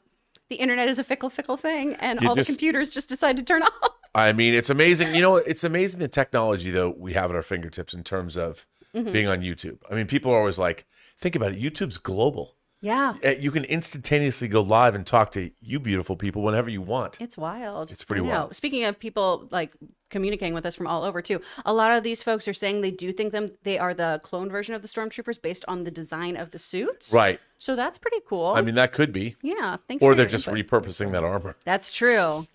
Speaker 2: internet is a fickle thing, and all the computers just decide to turn off.
Speaker 1: I mean, it's amazing. It's amazing the technology, though, we have at our fingertips in terms of being on YouTube. I mean, people are always like, think about it. YouTube's global.
Speaker 2: Yeah.
Speaker 1: You can instantaneously go live and talk to you beautiful people whenever you want.
Speaker 2: It's wild.
Speaker 1: It's pretty
Speaker 2: I know.
Speaker 1: wild.
Speaker 2: Speaking of people like communicating with us from all over too, a lot of these folks are saying they do think they are the clone version of the stormtroopers based on the design of the suits.
Speaker 1: Right.
Speaker 2: So that's pretty cool.
Speaker 1: I mean, that could be.
Speaker 2: yeah. Thanks.
Speaker 1: Or
Speaker 2: for
Speaker 1: they're
Speaker 2: your
Speaker 1: just
Speaker 2: input.
Speaker 1: repurposing that armor.
Speaker 2: That's true.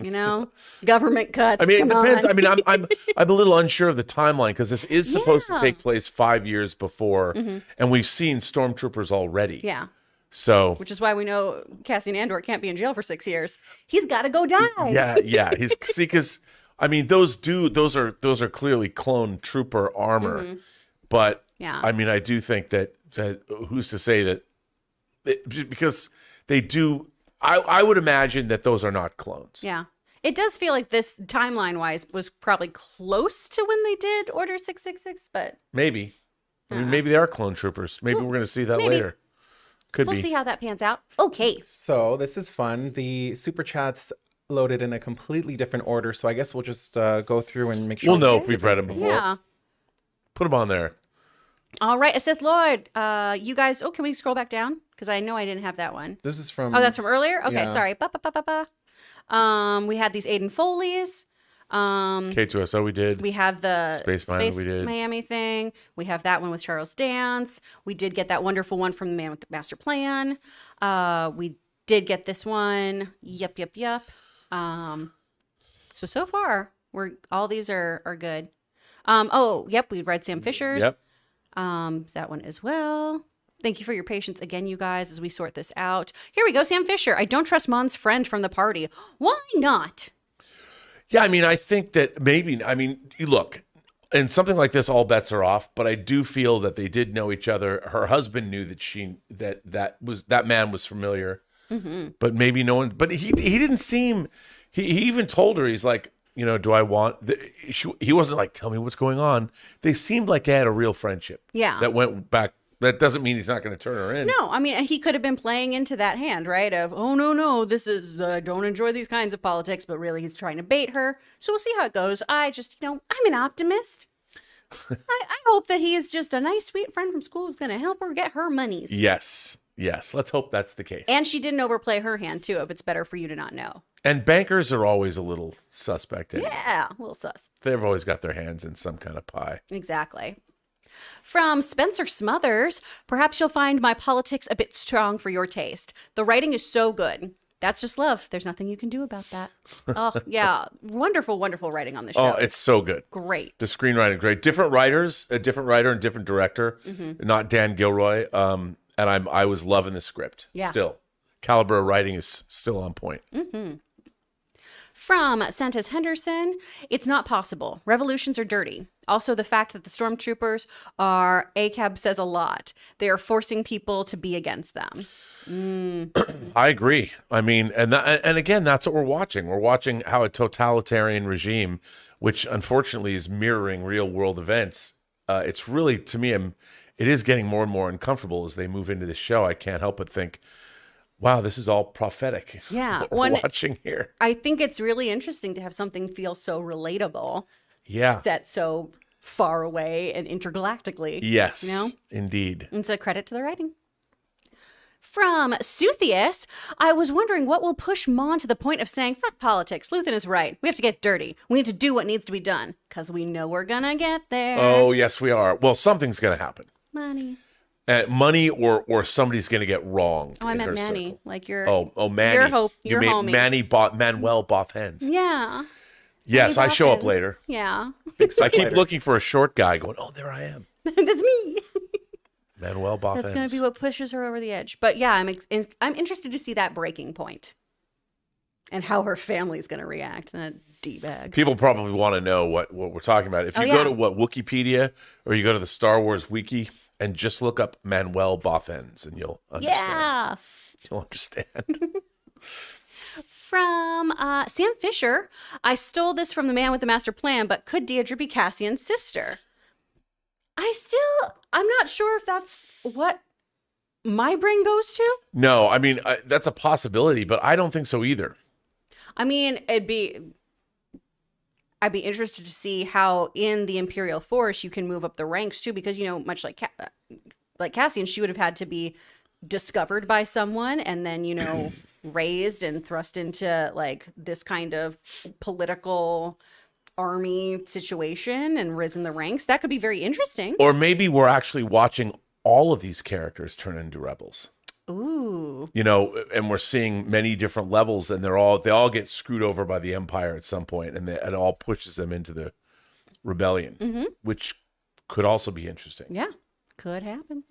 Speaker 2: Government cuts.
Speaker 1: I mean, it
Speaker 2: come
Speaker 1: depends.
Speaker 2: on.
Speaker 1: I mean, I'm a little unsure of the timeline because this is supposed to take place 5 years before, and we've seen stormtroopers already.
Speaker 2: Yeah.
Speaker 1: So
Speaker 2: Which is why we know Cassian Andor can't be in jail for 6 years. He's got to go die.
Speaker 1: yeah. Because I mean, those are clearly clone trooper armor, but
Speaker 2: Yeah.
Speaker 1: I mean, I do think that who's to say that because they do. I would imagine that those are not clones.
Speaker 2: Yeah. It does feel like this timeline wise was probably close to when they did Order 666, but
Speaker 1: Maybe. I mean, maybe they are clone troopers. Maybe we're going to see that
Speaker 2: maybe.
Speaker 1: later. Could
Speaker 2: we'll
Speaker 1: be.
Speaker 2: see how that pans out. Okay.
Speaker 4: So this is fun. The super chats loaded in a completely different order, so I guess we'll just go through and make sure.
Speaker 1: We'll know if we've read them before.
Speaker 2: Yeah.
Speaker 1: Put them on there.
Speaker 2: All right. A Sith Lord, you guys, can we scroll back down? Because I know I didn't have that one.
Speaker 4: This is from.
Speaker 2: Oh, that's from earlier? Okay,
Speaker 4: Yeah.
Speaker 2: sorry. We had these Aiden Foley's.
Speaker 1: K2SO we did.
Speaker 2: We have the
Speaker 1: Space Miami we did.
Speaker 2: Miami thing. We have that one with Charles Dance. We did get that wonderful one from the Man with the Master Plan. We did get this one. Yep. So far, all these are good. We read Sam Fisher's.
Speaker 1: Yep.
Speaker 2: That one as well. Thank you for your patience again, you guys, as we sort this out. Here we go, Sam Fisher. I don't trust Mon's friend from the party. Why not?
Speaker 1: Yeah, I mean, I think that maybe, I mean, you look, in something like this, all bets are off, but I do feel that they did know each other. Her husband knew that that man was familiar, but maybe no one, but he didn't seem, he even told her, he's like, do I want, he wasn't like, tell me what's going on. They seemed like they had a real friendship.
Speaker 2: Yeah.
Speaker 1: That went back. That doesn't mean he's not going to turn her in.
Speaker 2: No, I mean, he could have been playing into that hand, right? Of, oh, no, this is, I don't enjoy these kinds of politics, but really he's trying to bait her. So we'll see how it goes. I just, I'm an optimist. I hope that he is just a nice, sweet friend from school who's going to help her get her monies.
Speaker 1: Yes. Let's hope that's the case.
Speaker 2: And she didn't overplay her hand, too, if it's better for you to not know.
Speaker 1: And bankers are always a little suspect.
Speaker 2: Yeah, a little sus.
Speaker 1: They've always got their hands in some kind of pie.
Speaker 2: Exactly. From Spencer Smothers, perhaps you'll find my politics a bit strong for your taste. The writing is so good. That's just love. There's nothing you can do about that. Oh, yeah. Wonderful, wonderful writing on the show.
Speaker 1: Oh, it's so good.
Speaker 2: Great.
Speaker 1: The screenwriting, great. Different writers, a different writer and different director, not Dan Gilroy. And I was loving the script.
Speaker 2: Yeah.
Speaker 1: Still, caliber of writing is still on point.
Speaker 2: From Santos Henderson, it's not possible. Revolutions are dirty. Also, the fact that the stormtroopers are, ACAB says a lot. They are forcing people to be against them.
Speaker 1: I agree. I mean, and again, that's what we're watching. We're watching how a totalitarian regime, which unfortunately is mirroring real world events. It's really, to me, it is getting more and more uncomfortable as they move into the show. I can't help but think, wow, this is all prophetic.
Speaker 2: Yeah.
Speaker 1: What we're watching here.
Speaker 2: I think it's really interesting to have something feel so relatable.
Speaker 1: Yeah.
Speaker 2: Set so far away and intergalactically.
Speaker 1: Yes.
Speaker 2: You know?
Speaker 1: Indeed.
Speaker 2: It's a credit to the writing. From Suthius, I was wondering what will push Mon to the point of saying, fuck politics, Luthen is right. We have to get dirty. We need to do what needs to be done. Because we know we're going to get there.
Speaker 1: Oh, yes, we are. Well, something's going to happen.
Speaker 2: Money.
Speaker 1: Money or somebody's going to get wronged.
Speaker 2: Oh, I
Speaker 1: in
Speaker 2: meant
Speaker 1: her
Speaker 2: Manny.
Speaker 1: circle.
Speaker 2: Like your
Speaker 1: Manny.
Speaker 2: your
Speaker 1: you
Speaker 2: homie.
Speaker 1: mean Manuel both hens.
Speaker 2: Yeah.
Speaker 1: Yes,
Speaker 2: Manny
Speaker 1: I show up
Speaker 2: Boffins.
Speaker 1: later.
Speaker 2: Yeah.
Speaker 1: I keep looking for a short guy going, oh, there I am.
Speaker 2: That's me.
Speaker 1: Manuel Bothans.
Speaker 2: That's going to be what pushes her over the edge. But yeah, I'm interested to see that breaking point and how her family's going to react. That D-bag.
Speaker 1: People probably want to know what we're talking about. If you go to Wikipedia or you go to the Star Wars wiki and just look up Manuel Bothans, and you'll understand.
Speaker 2: Yeah.
Speaker 1: You'll understand.
Speaker 2: From Sam Fisher, I stole this from the man with the master plan, but could Deirdre be Cassian's sister? I'm not sure if that's what my brain goes to.
Speaker 1: No, I mean, that's a possibility, but I don't think so either.
Speaker 2: I mean, I'd be interested to see how in the Imperial Force you can move up the ranks too, because, much like Cassian, she would have had to be discovered by someone and then, raised and thrust into like this kind of political army situation and risen the ranks. That could be very interesting.
Speaker 1: Or maybe we're actually watching all of these characters turn into rebels.
Speaker 2: Ooh.
Speaker 1: And we're seeing many different levels, and they all get screwed over by the Empire at some point, and it all pushes them into the rebellion, which could also be interesting.
Speaker 2: Yeah, could happen.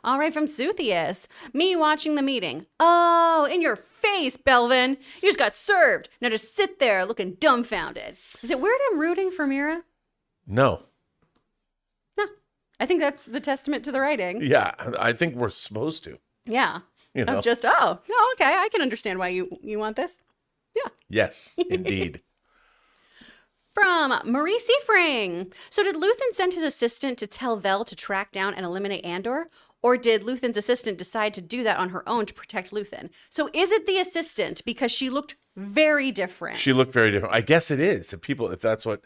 Speaker 2: All right, from Suthius. Me watching the meeting. Oh, in your face, Belvin. You just got served. Now just sit there looking dumbfounded. Is it weird I'm rooting for Mira?
Speaker 1: No.
Speaker 2: No. I think that's the testament to the writing.
Speaker 1: Yeah, I think we're supposed to.
Speaker 2: Yeah. Of just, okay, I can understand why you want this. Yeah.
Speaker 1: Yes, indeed.
Speaker 2: From Marie Seafring. So did Luthen send his assistant to tell Vel to track down and eliminate Andor? Or did Luthen's assistant decide to do that on her own to protect Luthen? So is it the assistant? Because she looked very different.
Speaker 1: She looked very different. I guess it is. If that's what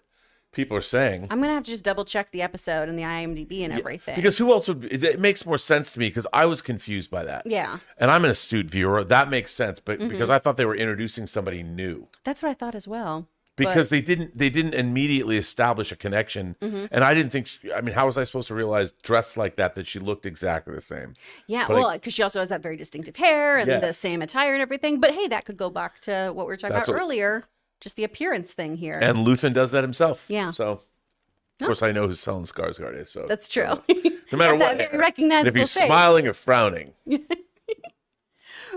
Speaker 1: people are saying.
Speaker 2: I'm going to have to just double check the episode and the IMDb and everything.
Speaker 1: Because who else it makes more sense to me, because I was confused by that.
Speaker 2: Yeah.
Speaker 1: And I'm an astute viewer. That makes sense. But because I thought they were introducing somebody new.
Speaker 2: That's what I thought as well.
Speaker 1: Because they didn't immediately establish a connection, and I didn't think. How was I supposed to realize dressed like that she looked exactly the same?
Speaker 2: Yeah, because she also has that very distinctive hair and the same attire and everything. But hey, that could go back to what we were talking about earlier, just the appearance thing here.
Speaker 1: And Luthen does that himself.
Speaker 2: Yeah.
Speaker 1: So, of course, I know who Stellan Skarsgård is. So
Speaker 2: that's true.
Speaker 1: No matter what,
Speaker 2: very recognizable
Speaker 1: if he's
Speaker 2: face.
Speaker 1: smiling or frowning.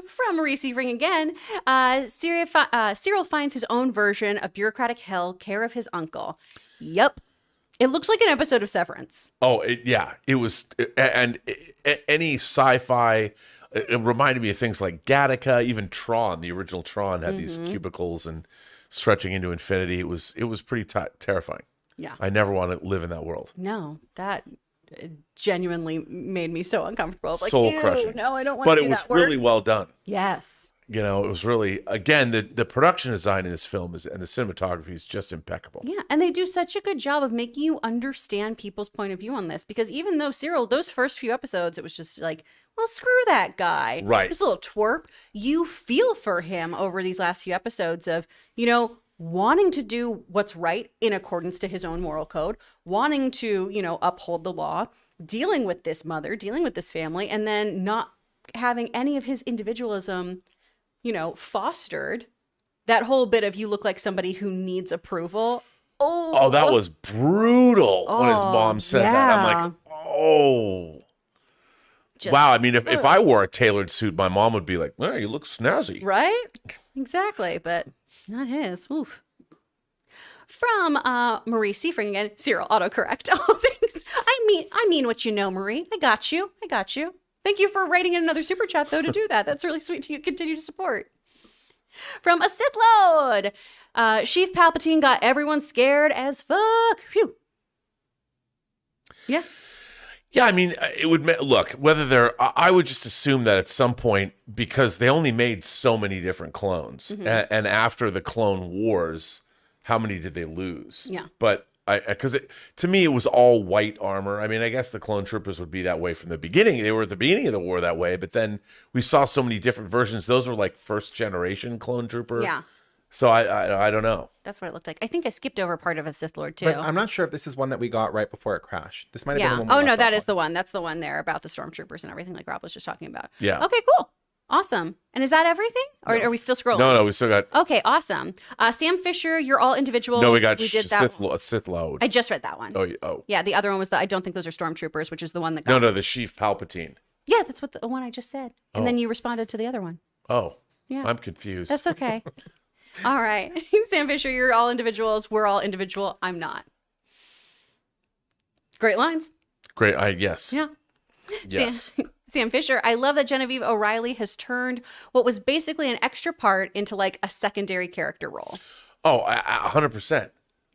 Speaker 2: From receiving again, Cyril finds his own version of bureaucratic hell, care of his uncle. Yup. It looks like an episode of Severance.
Speaker 1: Oh, it was. And any sci-fi, it reminded me of things like Gattaca, even Tron. The original Tron had these cubicles and stretching into infinity. It was pretty terrifying.
Speaker 2: Yeah.
Speaker 1: I never want to live in that world.
Speaker 2: No, that genuinely made me so uncomfortable. Like,
Speaker 1: soul crushing.
Speaker 2: No, I don't want to do that.
Speaker 1: But it was really well done.
Speaker 2: Yes.
Speaker 1: It was really, again, the production design in this film and the cinematography is just impeccable.
Speaker 2: Yeah, and they do such a good job of making you understand people's point of view on this, because even though Cyril, those first few episodes, it was just like, well, screw that guy.
Speaker 1: Right.
Speaker 2: This little twerp. You feel for him over these last few episodes of, wanting to do what's right in accordance to his own moral code, wanting to, uphold the law, dealing with this mother, dealing with this family, and then not having any of his individualism, fostered. That whole bit of you look like somebody who needs approval. Oh,
Speaker 1: that was brutal when his mom said that. I'm like, oh. Wow. If I wore a tailored suit, my mom would be like, well, you look snazzy.
Speaker 2: Right? Exactly. But not his. Oof. From Marie Seafring again, Cyril, autocorrect. All things. I mean what you know, Marie. I got you. Thank you for writing in another super chat, though, to do that. That's really sweet to continue to support. From a Sith Lord, Sheev Palpatine got everyone scared as fuck. Phew. Yeah.
Speaker 1: Yeah, it would look whether I would just assume that at some point, because they only made so many different clones, and after the Clone Wars, how many did they lose?
Speaker 2: Yeah,
Speaker 1: but because to me it was all white armor. I guess the clone troopers would be that way from the beginning. They were at the beginning of the war that way, but then we saw so many different versions. Those were like first generation clone trooper.
Speaker 2: Yeah.
Speaker 1: So I don't know.
Speaker 2: That's what it looked like. I think I skipped over part of a Sith Lord too.
Speaker 4: But I'm not sure if this is one that we got right before it crashed. This might have been the one.
Speaker 2: Oh no, that is the one. That's the one there about the stormtroopers and everything like Rob was just talking about.
Speaker 1: Yeah.
Speaker 2: Okay, cool. Awesome. And is that everything? Or are we still scrolling?
Speaker 1: No, we still got.
Speaker 2: Okay, awesome. Sam Fisher, you're all individuals.
Speaker 1: No, we got
Speaker 2: did that.
Speaker 1: Sith Lord.
Speaker 2: I just read that one.
Speaker 1: Oh.
Speaker 2: Yeah, the other one was I don't think those are stormtroopers, which is the one that
Speaker 1: No,
Speaker 2: got.
Speaker 1: the Sheev Palpatine.
Speaker 2: Yeah, that's what the one I just said. And then you responded to the other one.
Speaker 1: Oh.
Speaker 2: Yeah.
Speaker 1: I'm confused.
Speaker 2: That's okay. All right. Sam Fisher, you're all individuals. We're all individual. I'm not. Great lines.
Speaker 1: Great. Yes.
Speaker 2: Yeah.
Speaker 1: Yes.
Speaker 2: Sam Fisher, I love that Genevieve O'Reilly has turned what was basically an extra part into like a secondary character role.
Speaker 1: Oh, 100%.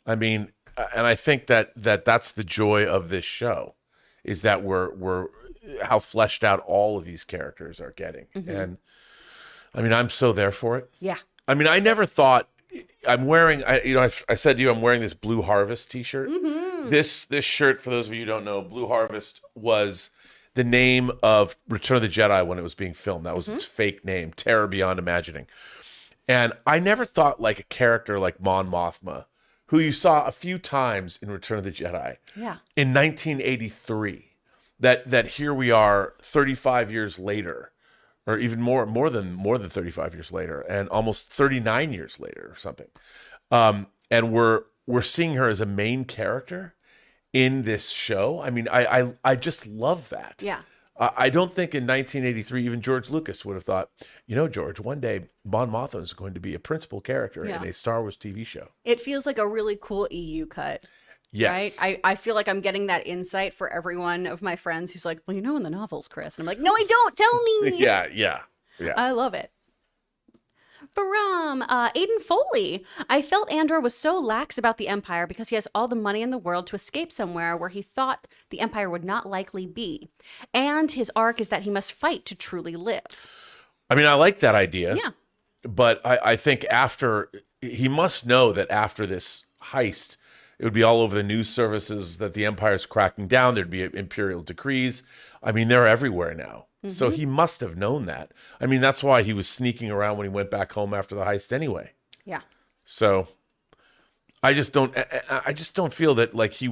Speaker 1: I mean, and I think that's the joy of this show, is that we're how fleshed out all of these characters are getting. And I mean, I'm so there for it.
Speaker 2: Yeah.
Speaker 1: I mean, I never thought I'm wearing. I said to you, I'm wearing this Blue Harvest T-shirt. This shirt, for those of you who don't know, Blue Harvest was the name of Return of the Jedi when it was being filmed. That was its fake name, Terror Beyond Imagining. And I never thought like a character like Mon Mothma, who you saw a few times in Return of the Jedi, in 1983, that here we are 35 years later, or even more than 35 years later, and almost 39 years later or something. And we're seeing her as a main character in this show. I mean, I just love that.
Speaker 2: Yeah.
Speaker 1: I don't think in 1983 even George Lucas would have thought, George, one day Mon Mothma is going to be a principal character in a Star Wars TV show.
Speaker 2: It feels like a really cool EU cut.
Speaker 1: Yes.
Speaker 2: Right? I feel like I'm getting that insight for every one of my friends who's like, well, in the novels, Chris. And I'm like, no, I don't. Tell me.
Speaker 1: Yeah.
Speaker 2: I love it. From Aiden Foley, I felt Andor was so lax about the Empire because he has all the money in the world to escape somewhere where he thought the Empire would not likely be. And his arc is that he must fight to truly live.
Speaker 1: I mean, I like that idea.
Speaker 2: Yeah.
Speaker 1: But I think he must know that after this heist, it would be all over the news services that the Empire's cracking down. There'd be imperial decrees. I mean, they're everywhere now. So he must have known that. I mean, that's why he was sneaking around when he went back home after the heist anyway.
Speaker 2: Yeah.
Speaker 1: So I just don't feel that like they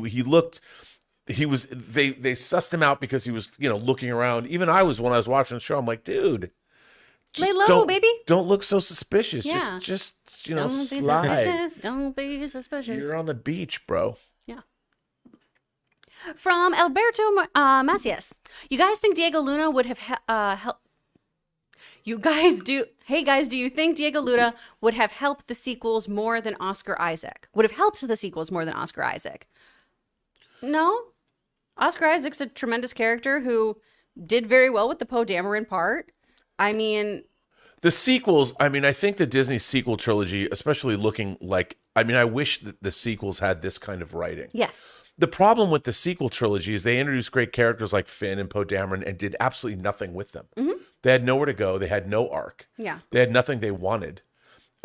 Speaker 1: sussed him out because he was, looking around. Even when I was watching the show, I'm like, dude,
Speaker 2: lay low, baby.
Speaker 1: Don't look so suspicious.
Speaker 2: Yeah.
Speaker 1: Just
Speaker 2: Don't be
Speaker 1: slide.
Speaker 2: suspicious. Don't be suspicious.
Speaker 1: You're on the beach, bro.
Speaker 2: Yeah. From Alberto Macias. You guys think Diego Luna would have helped? You guys do. Hey guys, do you think Diego Luna would have helped the sequels more than Oscar Isaac? Would have helped the sequels more than Oscar Isaac? No. Oscar Isaac's a tremendous character who did very well with the Poe Dameron part. I mean,
Speaker 1: the sequels, I think the Disney sequel trilogy, especially looking like, I wish that the sequels had this kind of writing.
Speaker 2: yes.
Speaker 1: The problem with the sequel trilogy is they introduced great characters like Finn and Poe Dameron and did absolutely nothing with them. They had nowhere to go. They had no arc.
Speaker 2: Yeah.
Speaker 1: They had nothing they wanted.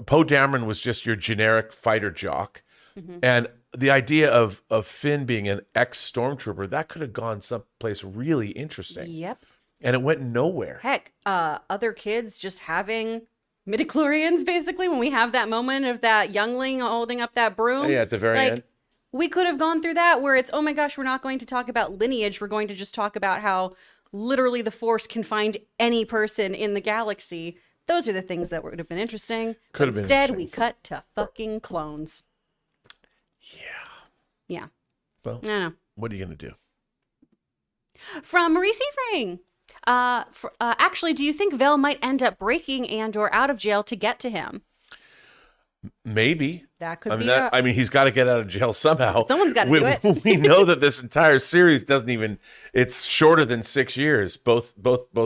Speaker 1: Poe Dameron was just your generic fighter jock. And the idea of Finn being an ex-stormtrooper, that could have gone someplace really interesting.
Speaker 2: Yep.
Speaker 1: And it went nowhere.
Speaker 2: Heck, other kids just having midichlorians, basically, when we have that moment of that youngling holding up that broom.
Speaker 1: Yeah, at the very end.
Speaker 2: We could have gone through that where it's, oh my gosh, we're not going to talk about lineage. We're going to just talk about how literally the Force can find any person in the galaxy. Those are the things that would have been interesting.
Speaker 1: Could have been
Speaker 2: instead,
Speaker 1: interesting.
Speaker 2: we cut to fucking clones. Yeah.
Speaker 1: Well,
Speaker 2: I don't know.
Speaker 1: what are you going to do?
Speaker 2: From Maurice Efring. Actually, do you think Vel might end up breaking Andor out of jail to get to him?
Speaker 1: Maybe.
Speaker 2: That could be
Speaker 1: he's got to get out of jail somehow.
Speaker 2: Someone's gotta do it.
Speaker 1: We know that this entire series it's shorter than 6 years, both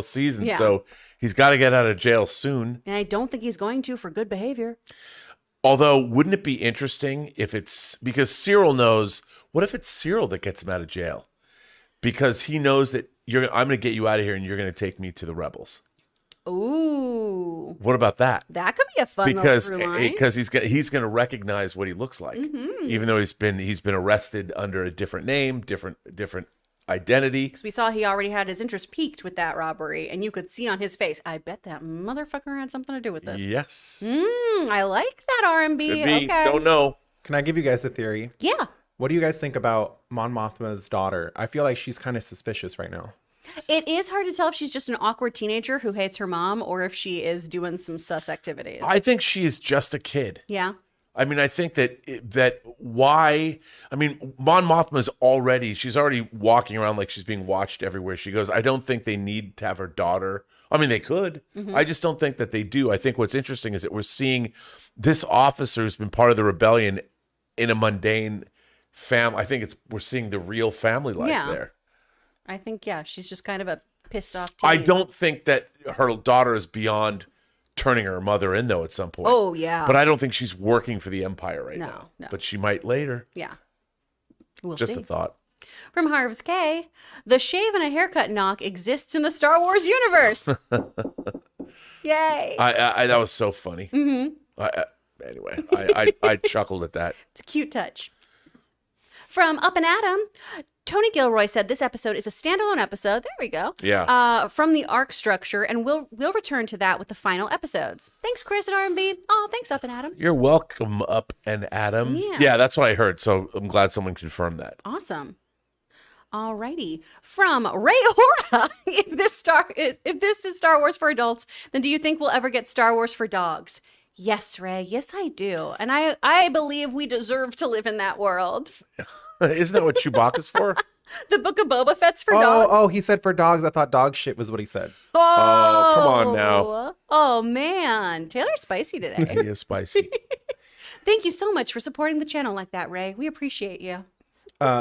Speaker 1: seasons.
Speaker 2: Yeah.
Speaker 1: So he's got to get out of jail soon.
Speaker 2: And I don't think he's going to for good behavior.
Speaker 1: Although, wouldn't it be interesting because Cyril knows, what if it's Cyril that gets him out of jail? Because he knows that I'm going to get you out of here and you're going to take me to the rebels.
Speaker 2: Ooh.
Speaker 1: What about that?
Speaker 2: That could be a fun little
Speaker 1: Because
Speaker 2: through line.
Speaker 1: he's going to recognize what he looks like, even though he's been arrested under a different name, different identity.
Speaker 2: Because we saw he already had his interest piqued with that robbery, and you could see on his face, I bet that motherfucker had something to do with this.
Speaker 1: Yes,
Speaker 2: I like that R&B.
Speaker 1: could be.
Speaker 2: Okay.
Speaker 1: Don't know.
Speaker 4: Can I give you guys a theory?
Speaker 2: Yeah.
Speaker 4: What do you guys think about Mon Mothma's daughter? I feel like she's kind of suspicious right now.
Speaker 2: It is hard to tell if she's just an awkward teenager who hates her mom or if she is doing some sus activities.
Speaker 1: I think she is just a kid.
Speaker 2: Yeah.
Speaker 1: I mean, I think that why? I mean, Mon Mothma she's already walking around like she's being watched everywhere she goes. I don't think they need to have her daughter. I mean, they could. I just don't think that they do. I think what's interesting is that we're seeing this officer who's been part of the rebellion in a mundane family. I think we're seeing the real family life there.
Speaker 2: I think, she's just kind of a pissed off teen.
Speaker 1: I don't think that her daughter is beyond turning her mother in, though, at some point.
Speaker 2: Oh, yeah.
Speaker 1: But I don't think she's working for the Empire right now.
Speaker 2: No.
Speaker 1: But she might later.
Speaker 2: Yeah. We'll
Speaker 1: Just
Speaker 2: see.
Speaker 1: a thought.
Speaker 2: From Harv's K, the shave and a haircut knock exists in the Star Wars universe. Yay.
Speaker 1: That was so funny. Anyway, I chuckled at that.
Speaker 2: It's a cute touch. From Up and Adam, Tony Gilroy said this episode is a standalone episode. There we go.
Speaker 1: Yeah.
Speaker 2: From the arc structure, and we'll return to that with the final episodes. Thanks, Chris and R&B. Oh, thanks, Up and Adam.
Speaker 1: You're welcome, Up and Adam.
Speaker 2: Yeah.
Speaker 1: That's what I heard. So I'm glad someone confirmed that.
Speaker 2: Awesome. Alrighty. From Ray Hora, if this is Star Wars for adults, then do you think we'll ever get Star Wars for dogs? Yes, Ray. Yes, I do. And I believe we deserve to live in that world.
Speaker 1: Isn't that what Chewbacca's for?
Speaker 2: The Book of Boba Fett's for dogs.
Speaker 4: Oh, he said for dogs. I thought dog shit was what he said.
Speaker 1: Oh, come on now.
Speaker 2: Oh, man. Taylor's spicy today.
Speaker 1: He is spicy.
Speaker 2: Thank you so much for supporting the channel like that, Ray. We appreciate you.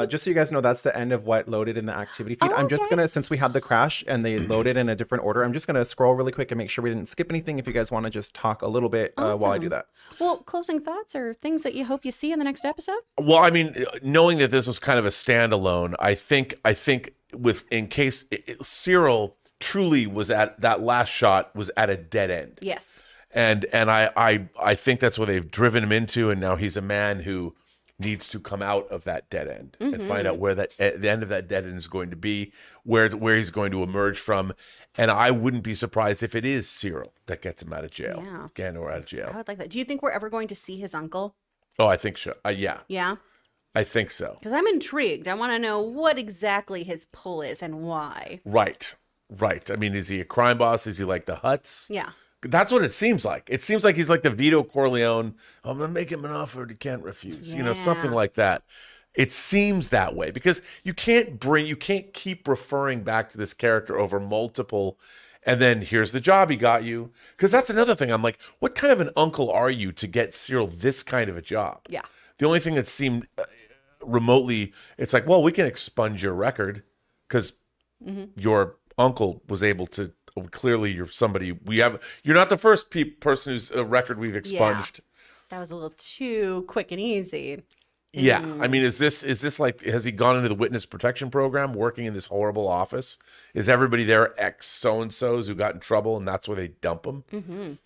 Speaker 4: Just so you guys know, that's the end of what loaded in the activity feed.
Speaker 2: Oh,
Speaker 4: I'm just
Speaker 2: okay.
Speaker 4: gonna, since we had the crash and they loaded in a different order, I'm just gonna scroll really quick and make sure we didn't skip anything. If you guys want to just talk a little bit while I do that.
Speaker 2: Well, closing thoughts or things that you hope you see in the next episode?
Speaker 1: Well, I mean, knowing that this was kind of a standalone, I think in case Cyril truly was at that last shot was at a dead end.
Speaker 2: Yes.
Speaker 1: And I think that's what they've driven him into, and now he's a man who needs to come out of that dead end and find out where the end of that dead end is going to be, where he's going to emerge from. And I wouldn't be surprised if it is Cyril that gets him out of jail.
Speaker 2: Yeah.
Speaker 1: Gandor out of jail.
Speaker 2: I would like that. Do you think we're ever going to see his uncle?
Speaker 1: Oh, I think so. Yeah.
Speaker 2: Yeah.
Speaker 1: I think so.
Speaker 2: Because I'm intrigued. I want to know what exactly his pull is and why.
Speaker 1: Right. I mean, is he a crime boss? Is he like the Hutts?
Speaker 2: Yeah.
Speaker 1: That's what it seems like. It seems like he's like the Vito Corleone. I'm going to make him an offer he can't refuse. You know, something like that. It seems that way because you can't keep referring back to this character over multiple, and then here's the job he got you. Because that's another thing. I'm like, what kind of an uncle are you to get Cyril this kind of a job?
Speaker 2: Yeah.
Speaker 1: The only thing that seemed remotely, it's like, well, we can expunge your record because your uncle was able to. Clearly, you're somebody you're not the first person whose record we've expunged.
Speaker 2: Yeah. That was a little too quick and easy.
Speaker 1: Yeah. I mean, is this like, has he gone into the witness protection program working in this horrible office? Is everybody there ex so-and-sos who got in trouble and that's where they dump them?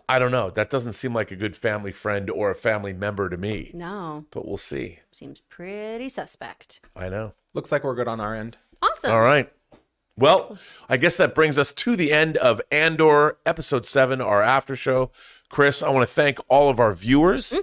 Speaker 1: I don't know. That doesn't seem like a good family friend or a family member to me.
Speaker 2: No.
Speaker 1: But we'll see.
Speaker 2: Seems pretty suspect.
Speaker 1: I know.
Speaker 4: Looks like we're good on our end.
Speaker 2: Awesome.
Speaker 1: All right. Well, I guess that brings us to the end of Andor Episode 7, our after show. Chris, I want to thank all of our viewers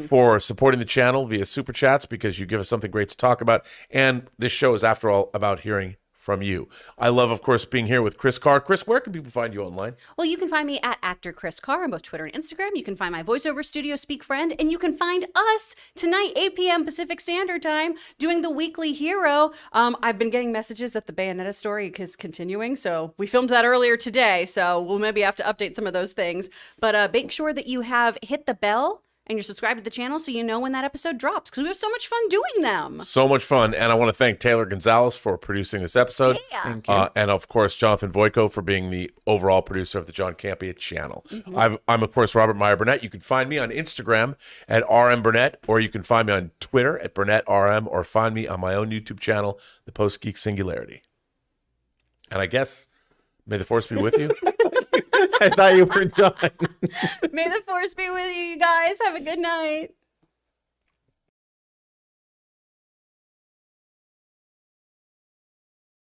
Speaker 1: for supporting the channel via Super Chats because you give us something great to talk about. And this show is, after all, about hearing from you. I love, of course, being here with Chris Carr. Chris, where can people find you online?
Speaker 2: Well, you can find me at actor Chris Carr on both Twitter and Instagram. You can find my voiceover studio, Speak Friend, and you can find us tonight, 8 p.m. Pacific Standard Time, doing the weekly hero. I've been getting messages that the Bayonetta story is continuing, so we filmed that earlier today, so we'll maybe have to update some of those things. But make sure that you have hit the bell and you're subscribed to the channel so you know when that episode drops, because we have so much fun doing them.
Speaker 1: So much fun. And I want to thank Taylor Gonzalez for producing this episode.
Speaker 2: Yeah.
Speaker 4: Thank you.
Speaker 1: And, of course, Jonathan Voico for being the overall producer of the John Campea channel. I'm, of course, Robert Meyer Burnett. You can find me on Instagram at RM Burnett, or you can find me on Twitter at BurnettRM, or find me on my own YouTube channel, The Post Geek Singularity. And I guess, may the force be with you.
Speaker 4: I thought you were done.
Speaker 2: May the force be with you, you guys. Have a good night.